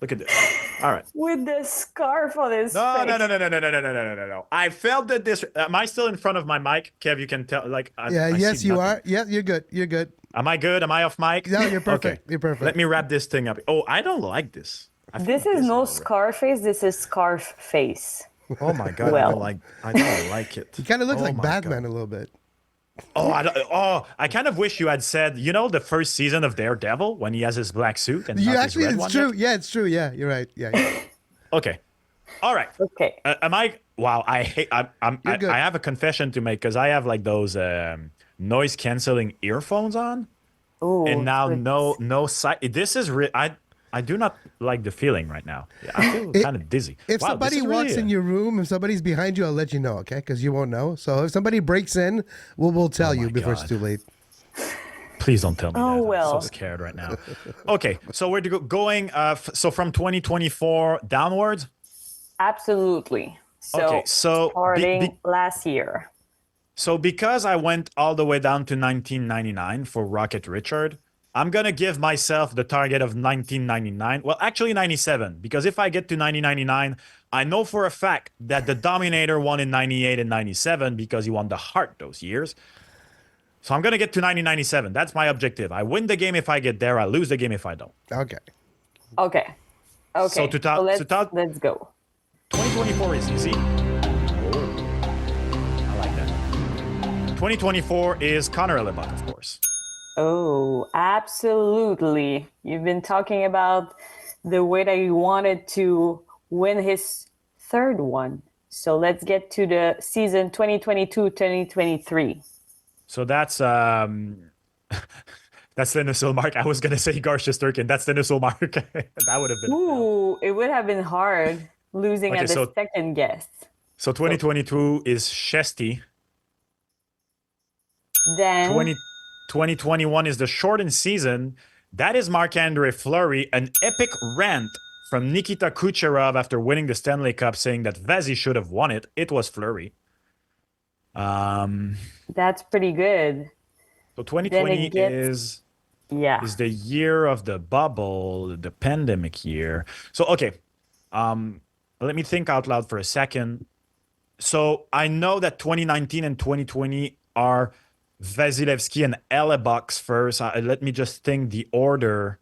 look at this. All right. With the scarf on his face. No. I felt that this. Am I still in front of my mic, Kev? You can tell. Yes, you are. Yeah, you're good. You're good. Am I good? Am I off mic? No, you're perfect. Okay. You're perfect. Let me wrap this thing up. Oh, I don't like this. This is no Scarface. This is Scarf Face. Oh my god! Well. I don't like it. He kind of looks like my Batman God. a little bit. I kind of wish you had said, the first season of Daredevil when he has his black suit and You not actually, his red it's one true. yet? Yeah, it's true. Yeah, you're right. Yeah. Okay. All right. Okay. Am I? Wow. I hate. I good. have a confession to make because I have like those noise canceling earphones on, Ooh, and now no sight. This is I do not like the feeling right now. I feel kind of dizzy. If Wow, somebody this is walks really in your room, if somebody's behind you, I'll let you know, okay? Because you won't know. So if somebody breaks in, we'll tell you before it's God. too late. Please don't tell me Oh, that. well. I'm so scared right now. Okay, so we're going. So from 2024 downwards. Absolutely. So, Okay, so starting last year. So because I went all the way down to 1999 for Rocket Richard, I'm going to give myself the target of 1999. Well, actually 97, because if I get to 1999, I know for a fact that the Dominator won in 98 and 97 because he won the Hart those years. So I'm going to get to 1997. That's my objective. I win the game if I get there. I lose the game if I don't. Okay. Okay. So Let's go. 2024 is easy. I like that. 2024 is Connor Hellebuck, of course. Oh, absolutely. You've been talking about the way that you wanted to win his third one. So let's get to the season 2022-2023. So that's Linus Ullmark. I was gonna say Igor Shesterkin. That's Linus Ullmark. That would have been. Ooh, it would have been hard losing at the second guess. So 2022 is Shesty. Then 2021 is the shortened season. That is Marc-Andre Fleury, an epic rant from Nikita Kucherov after winning the Stanley Cup, saying that Vezina should have won it. It was Fleury. that's pretty good. So 2020 is the year of the bubble, the pandemic year. So okay, let me think out loud for a second. So I know that 2019 and 2020 are Vasilevsky and Hellebuck's first. Let me just think the order.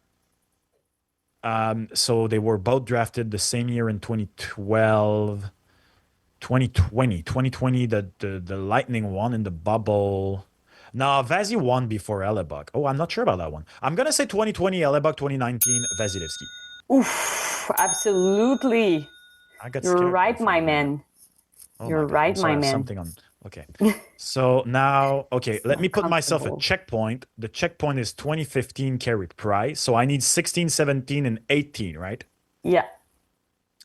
So they were both drafted the same year in 2012. 2020, the Lightning won in the bubble. No, Vazzy won before Hellebuck. Oh, I'm not sure about that one. I'm going to say 2020 Hellebuck, 2019 Vasilevsky. Oof, absolutely. I got You're scared right, there for my a minute. man. Oh You're my God, right, I'm sorry, my man. Something on Okay. So now, okay, let me put myself a comfortable. checkpoint. The checkpoint is 2015 Carey Price. So I need 16, 17, and 18, right? Yeah.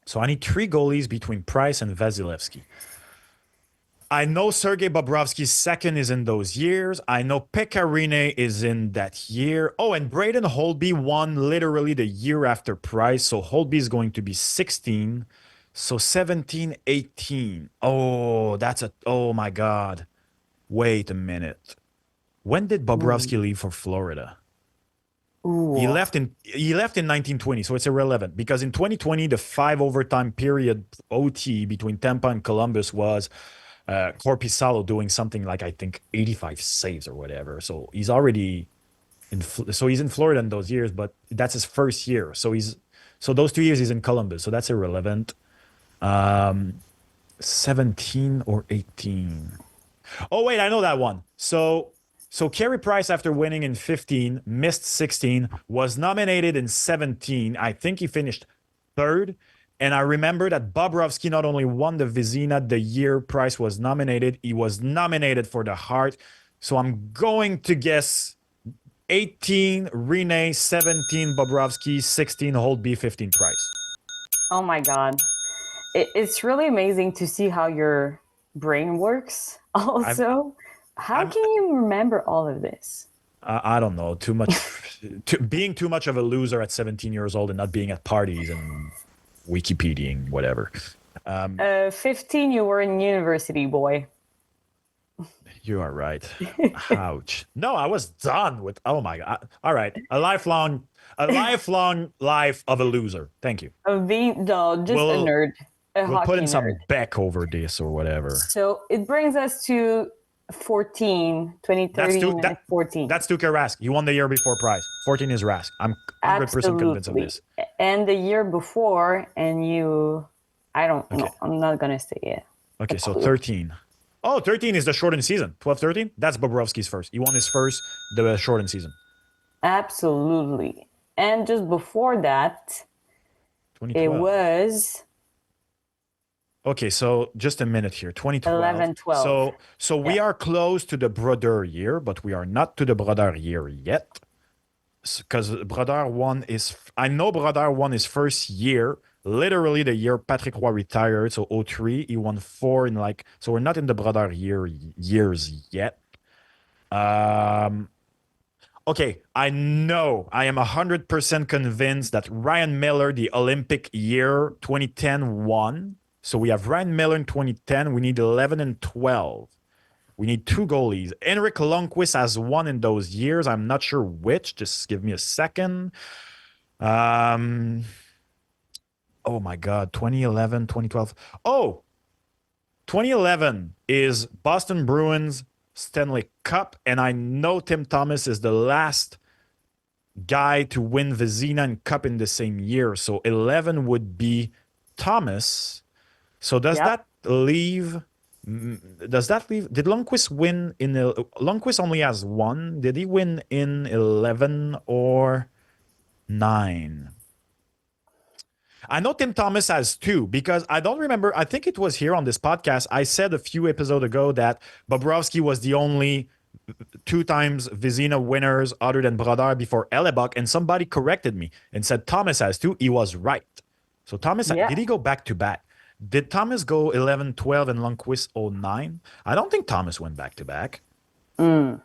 So I need 3 goalies between Price and Vasilevsky. I know Sergei Bobrovsky's second is in those years. I know Pekarine is in that year. Oh, and Braden Holtby won literally the year after Price. So Holtby is going to be 16. So 17, 18. Oh my God. Wait a minute. When did Bobrovsky leave for Florida? He Ooh. left in 1920, so it's irrelevant because in 2020 the 5 overtime period OT between Tampa and Columbus was Corpusalo doing something like I think 85 saves or whatever. So he's already he's in Florida in those years, but that's his first year. So those 2 years he's in Columbus, so that's irrelevant. 17 or 18. Oh wait, I know that one. So Carey Price, after winning in 15, missed 16, was nominated in 17. I think he finished third. And I remember that Bobrovsky not only won the Vezina the year Price was nominated, he was nominated for the Hart. So I'm going to guess 18 Rene, 17 Bobrovsky, 16 Holtby, 15 Price. Oh my God. It's really amazing to see how your brain works also. How I'm- can you remember all of this? I don't know, too much, being too much of a loser at 17 years old and not being at parties and Wikipediaing, whatever. 15, you were in university, boy. You are right. Ouch. No, I was done with. Oh my God. All right, a lifelong life of a loser. Thank you. No, just a We'll- nerd. A We'll hockey put in nerd. some Beck over this or whatever. So it brings us to 14, 2013, and 14. That's Tuukka Rask. He won the year before Price. 14 is Rask. I'm 100% convinced of this. And the year before, and I don't know. I'm not going to say it. Okay, so 13. Oh, 13 is the shortened season. 12, 13? That's Bobrovsky's first. He won his first, the shortened season. Absolutely. And just before that, 2012. it was Okay, so just a minute here. 2012. 11, 12. So we are close to the Brodeur year, but we are not to the Brodeur year yet. Because Brodeur won I know Brodeur won his first year, literally the year Patrick Roy retired. So 03, he won 4 in so we're not in the Brodeur years yet. Okay, I know, I am 100% convinced that Ryan Miller, the Olympic year 2010 won. So we have Ryan Miller in 2010. We need 11 and 12. We need 2 goalies. Henrik Lundqvist has won in those years. I'm not sure which. Just give me a second. Oh my God, 2011, 2012. Oh, 2011 is Boston Bruins Stanley Cup. And I know Tim Thomas is the last guy to win Vezina and Cup in the same year. So 11 would be Thomas. So does that leave? Did Lundqvist win in? Lundqvist only has 1. Did he win in 11 or 9? I know Tim Thomas has 2 because I don't remember. I think it was here on this podcast. I said a few episodes ago that Bobrovsky was the only 2 times Vezina winners other than Brodeur before Hellebuck, and somebody corrected me and said Thomas has 2. He was right. So Thomas, did he go back to back? Did Thomas go 11, 12 and Lundqvist 09? I don't think Thomas went back to back. I'm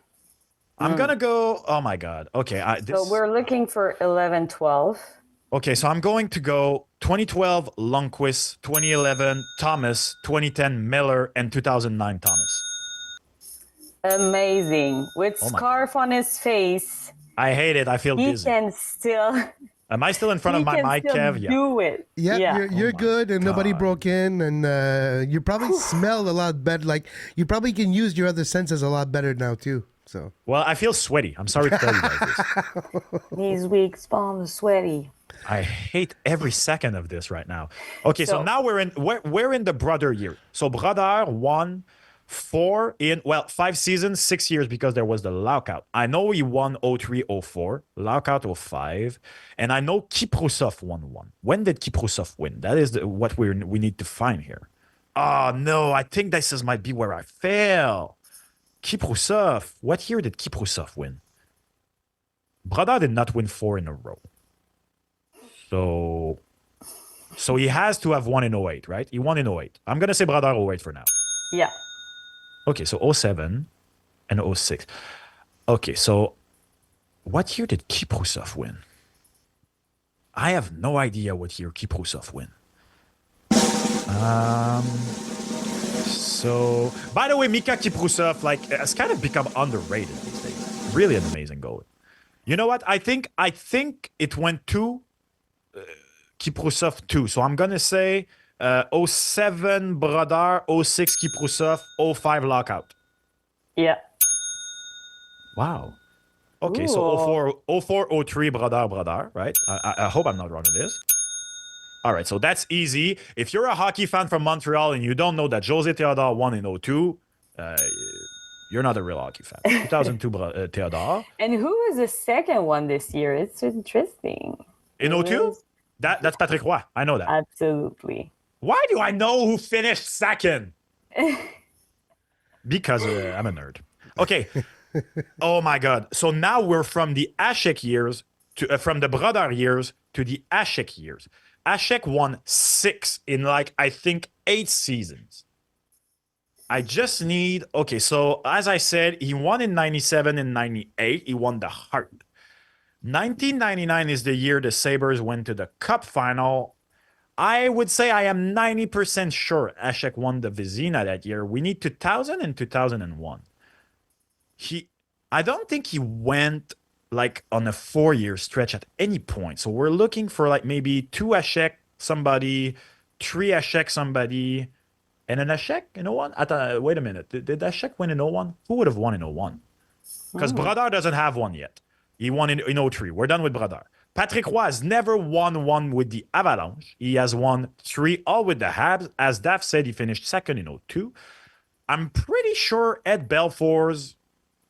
going to go, oh my God. Okay. So we're looking for 11, 12. Okay, so I'm going to go 2012 Lundqvist, 2011 Thomas, 2010 Miller, and 2009 Thomas. Amazing. With scarf on his face. I hate it. I feel dizzy. He can still... Am I still in front of my mic, Kev? Yeah. Do it. Yeah, you're good, and nobody broke in, and you probably smell a lot better. Like you probably can use your other senses a lot better now too. So well, I feel sweaty. I'm sorry to tell you guys this. He's weak, spawn, sweaty. I hate every second of this right now. Okay, so now we're in the Brodeur year. So Brodeur won 5 seasons, 6 years because there was the lockout. I know he won 03, 04, lockout 05, and I know Kiprusov won 1. When did Kiprusov win? That is what we need to find here. Oh, no. I think this might be where I fail. Kiprusov. What year did Kiprusov win? Brodeur did not win 4 in a row. So he has to have won in 08, right? He won in 08. I'm going to say Brodeur 08 for now. Yeah. Okay, so 07 and 06. Okay, so what year did Kiprusov win? I have no idea what year Kiprusov win. So, by the way, Mika Kiprusov has kind of become underrated these days. Really an amazing goalie. You know what? I think it went to Kiprusov 2. So I'm gonna say 07 Brodeur, 06 Kiprusov, 05 lockout. Yeah. Wow. Okay, so 04, 03 Brodeur, right? I hope I'm not wrong on this. All right, so that's easy. If you're a hockey fan from Montreal and you don't know that José Theodore won in 02, you're not a real hockey fan. 2002 Theodore. And who is the second one this year? It's interesting. In 02? That's Patrick Roy. I know that. Absolutely. Why do I know who finished second? Because I'm a nerd. Okay. Oh my God. So now we're from the Ashek years to from the Brodeur years to the Ashek years. Ashek won 6 in I think 8 seasons. I just need, okay, so as I said, he won in 97 and 98. He won the Hart. 1999 is the year the Sabres went to the Cup final. I would say I am 90% sure Ashek won the Vezina that year. We need 2000 and 2001. I don't think he went on a 4-year stretch at any point. So we're looking for maybe 2 Ashek somebody, 3 Ashek somebody, and an Ashek in 01? Wait a minute. Did Ashek win in 01? Who would have won in 01? Because Brodeur doesn't have one yet. He won in 03. We're done with Brodeur. Patrick Roy has never won one with the Avalanche. He has won 3 all with the Habs. As Daph said, he finished second in 02. I'm pretty sure Ed Belfour's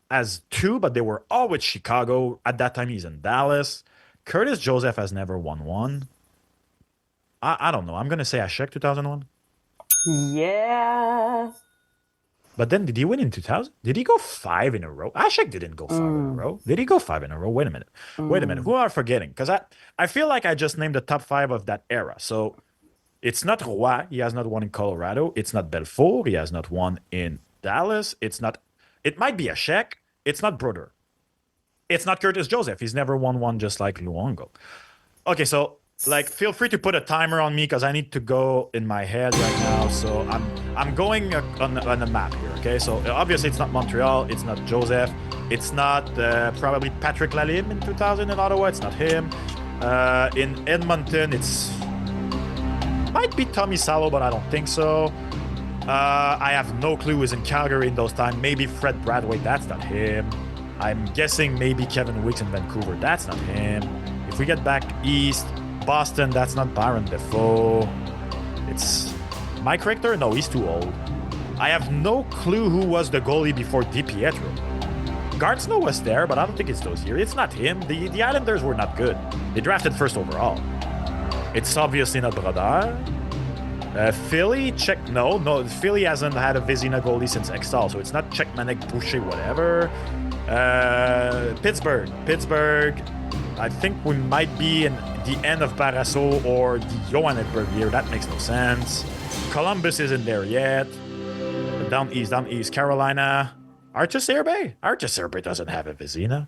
has 2, but they were all with Chicago. At that time, he's in Dallas. Curtis Joseph has never won one. I don't know. I'm going to say Ashek 2001. Yeah. But then did he win in 2000? Did he go 5 in a row? Ashek didn't go 5 in a row. Did he go 5 in a row? Wait a minute. Who am I forgetting? Because I feel like I just named the top 5 of that era. So it's not Roy. He has not won in Colorado. It's not Belfour. He has not won in Dallas. It might be Ashek. It's not Brodeur. It's not Curtis Joseph. He's never won one just like Luongo. Okay, so feel free to put a timer on me because I need to go in my head right now. So I'm going on the map here. Okay, so obviously it's not Montreal. It's not Joseph. It's not probably Patrick Lalime in 2000 in Ottawa. It's not him. In Edmonton, might be Tommy Salo, but I don't think so. I have no clue who's in Calgary in those times. Maybe Fred Bradway. That's not him. I'm guessing maybe Kevin Weeks in Vancouver. That's not him. If we get back east, Boston, that's not Byron Defoe. It's Mike Richter? No, he's too old. I have no clue who was the goalie before DiPietro. Garth Snow was there, but I don't think it's those years. It's not him. The Islanders were not good. They drafted first overall. It's obviously not Brodeur. Philly, no. Philly hasn't had a Vezina goalie since Extal, so it's not Czechmanek, Boucher, whatever. Pittsburgh. I think we might be in the end of Paraso or the Johan Edberg year. That makes no sense. Columbus isn't there yet. Down east, Carolina. Artus Airby doesn't have a Vezina.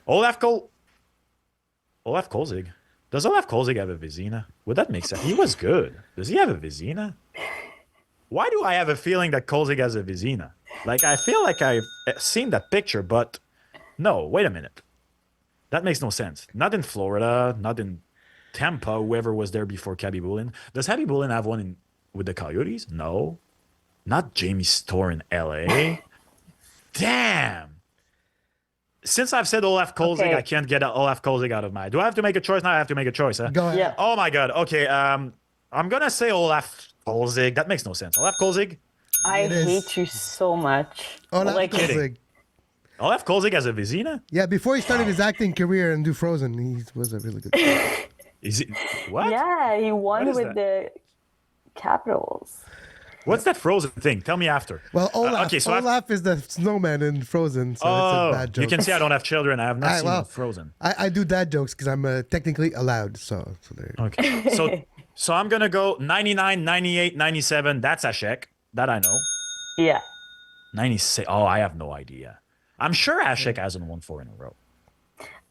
Olaf Kolzig. Does Olaf Kolzig have a Vezina? Would that make sense? He was good. Does he have a Vezina? Why do I have a feeling that Kolzig has a Vezina? I feel like I've seen that picture, but no, wait a minute. That makes no sense. Not in Florida, not in Tampa, whoever was there before Khabibulin. Does Khabibulin have one with the Coyotes? No. Not Jamie Storr in LA. Damn. Since I've said Olaf Kolzig, I can't get Olaf Kolzig out of my... Do I have to make a choice? Now I have to make a choice, huh? Go ahead. Yeah. Oh my God. Okay, I'm going to say Olaf Kolzig. That makes no sense. Olaf Kolzig? I hate you so much. Olaf kidding. Kolzig. Olaf Kolzig has a Vezina? Yeah, before he started his acting career and do Frozen, he was a really good player. Is it... What? Yeah, he won What is with that? the Capitals. What's that Frozen thing? Tell me after. Well, Olaf, okay, so Olaf is the snowman in Frozen, so it's a bad joke. you can see I don't have children. I have not Alright, seen well, Frozen. I do dad jokes because I'm technically allowed. So there. Okay. So I'm going to go 99, 98, 97. That's Ashek. That I know. Yeah. 96. Oh, I have no idea. I'm sure Ashek hasn't won 4 in a row.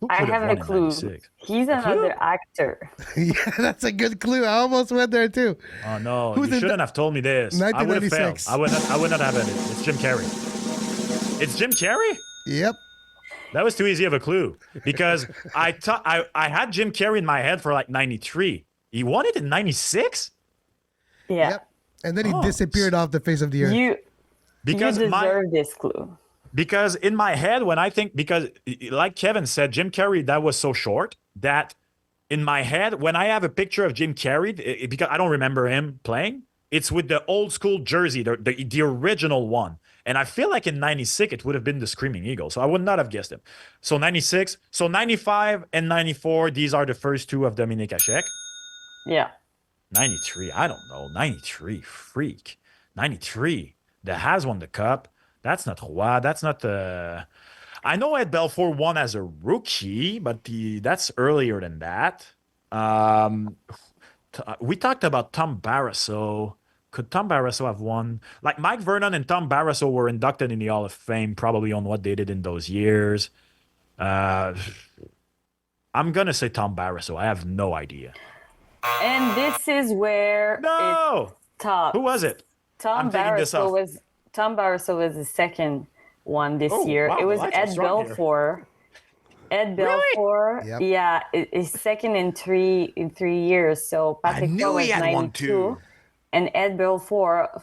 Who I could have won a in clue. 96? He's another actor. Yeah, that's a good clue. I almost went there too. Oh no, Who's you in shouldn't have told me this. I would have failed. 1996. I would not have it. It's Jim Carrey. It's Jim Carrey? Yep. That was too easy of a clue because I had Jim Carrey in my head for like 93. He won it in 96? Yeah. Yep. And then he disappeared off the face of the earth. You Because deserve this clue. Because in my head, when I think, because like Kevin said, Jim Carrey, that was so short that in my head, when I have a picture of Jim Carrey, because I don't remember him playing, it's with the old school jersey, the original one. And I feel like in 96, it would have been the Screaming Eagle. So I would not have guessed him. So 96, so 95 and 94, these are the first two of Dominique Hachek. Yeah. 93, I don't know. 93, freak. 93, that has won the cup. That's not Roy. That's not I know Ed Belfour won as a rookie, but that's earlier than that. We talked about Tom Barrasso. Could Tom Barrasso have won? Like Mike Vernon and Tom Barrasso were inducted in the Hall of Fame probably on what they did in those years. I'm going to say Tom Barrasso. I have no idea. And this is where No! it's tough. Who was it? I'm taking this off. Tom Barrasso was the second one this year. Wow, it was lights are Ed strong here. Belfour. Ed Really? Belfour, Yep. yeah, is second in three years. So Patrick knew Roy was he had one 92, too. and Ed Belfour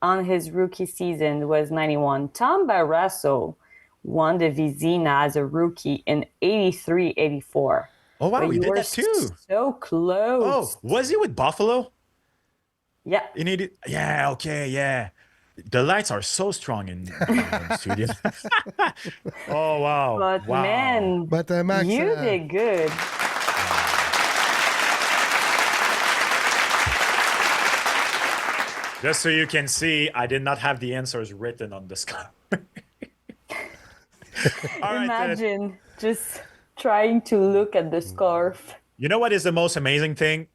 on his rookie season was 91. Tom Barrasso won the Vezina as a rookie in 83, 84. Oh, wow, But he you did were that too. so close. Oh, was he with Buffalo? Yeah. You needed, yeah, okay, yeah. The lights are so strong in the studio. Oh, wow. But wow. man, But Max, you did good. Just so you can see, I did not have the answers written on the scarf. All right, Imagine just trying to look at the scarf. you know what is the most amazing thing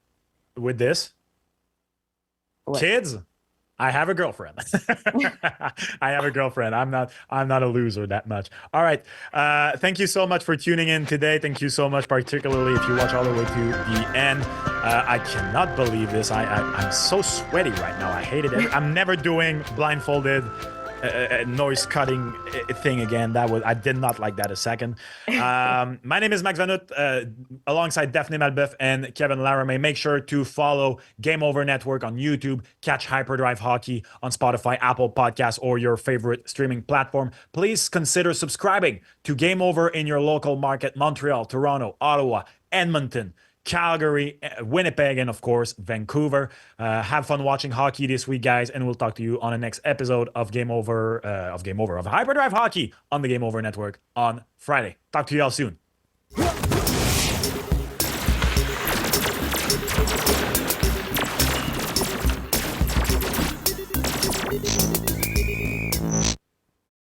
with this? What? Kids, I have a girlfriend. I have a girlfriend. I'm not a loser that much. All right. Thank you so much for tuning in today. Thank you so much, particularly if you watch all the way to the end. I cannot believe this. I'm so sweaty right now. I hate it. I'm never doing blindfolded noise cutting thing again. I did not like that a second. My name is Max Vanut, alongside Daphne Malbeuf and Kevin Laramie. Make sure to follow Game Over Network on YouTube, catch Hyperdrive Hockey on Spotify, Apple Podcasts, or your favorite streaming platform. Please consider subscribing to Game Over in your local market: Montreal, Toronto, Ottawa, Edmonton, Calgary, Winnipeg, and of course, Vancouver. Have fun watching hockey this week, guys, and we'll talk to you on the next episode of of Hyperdrive Hockey on the Game Over Network on Friday. Talk to you all soon.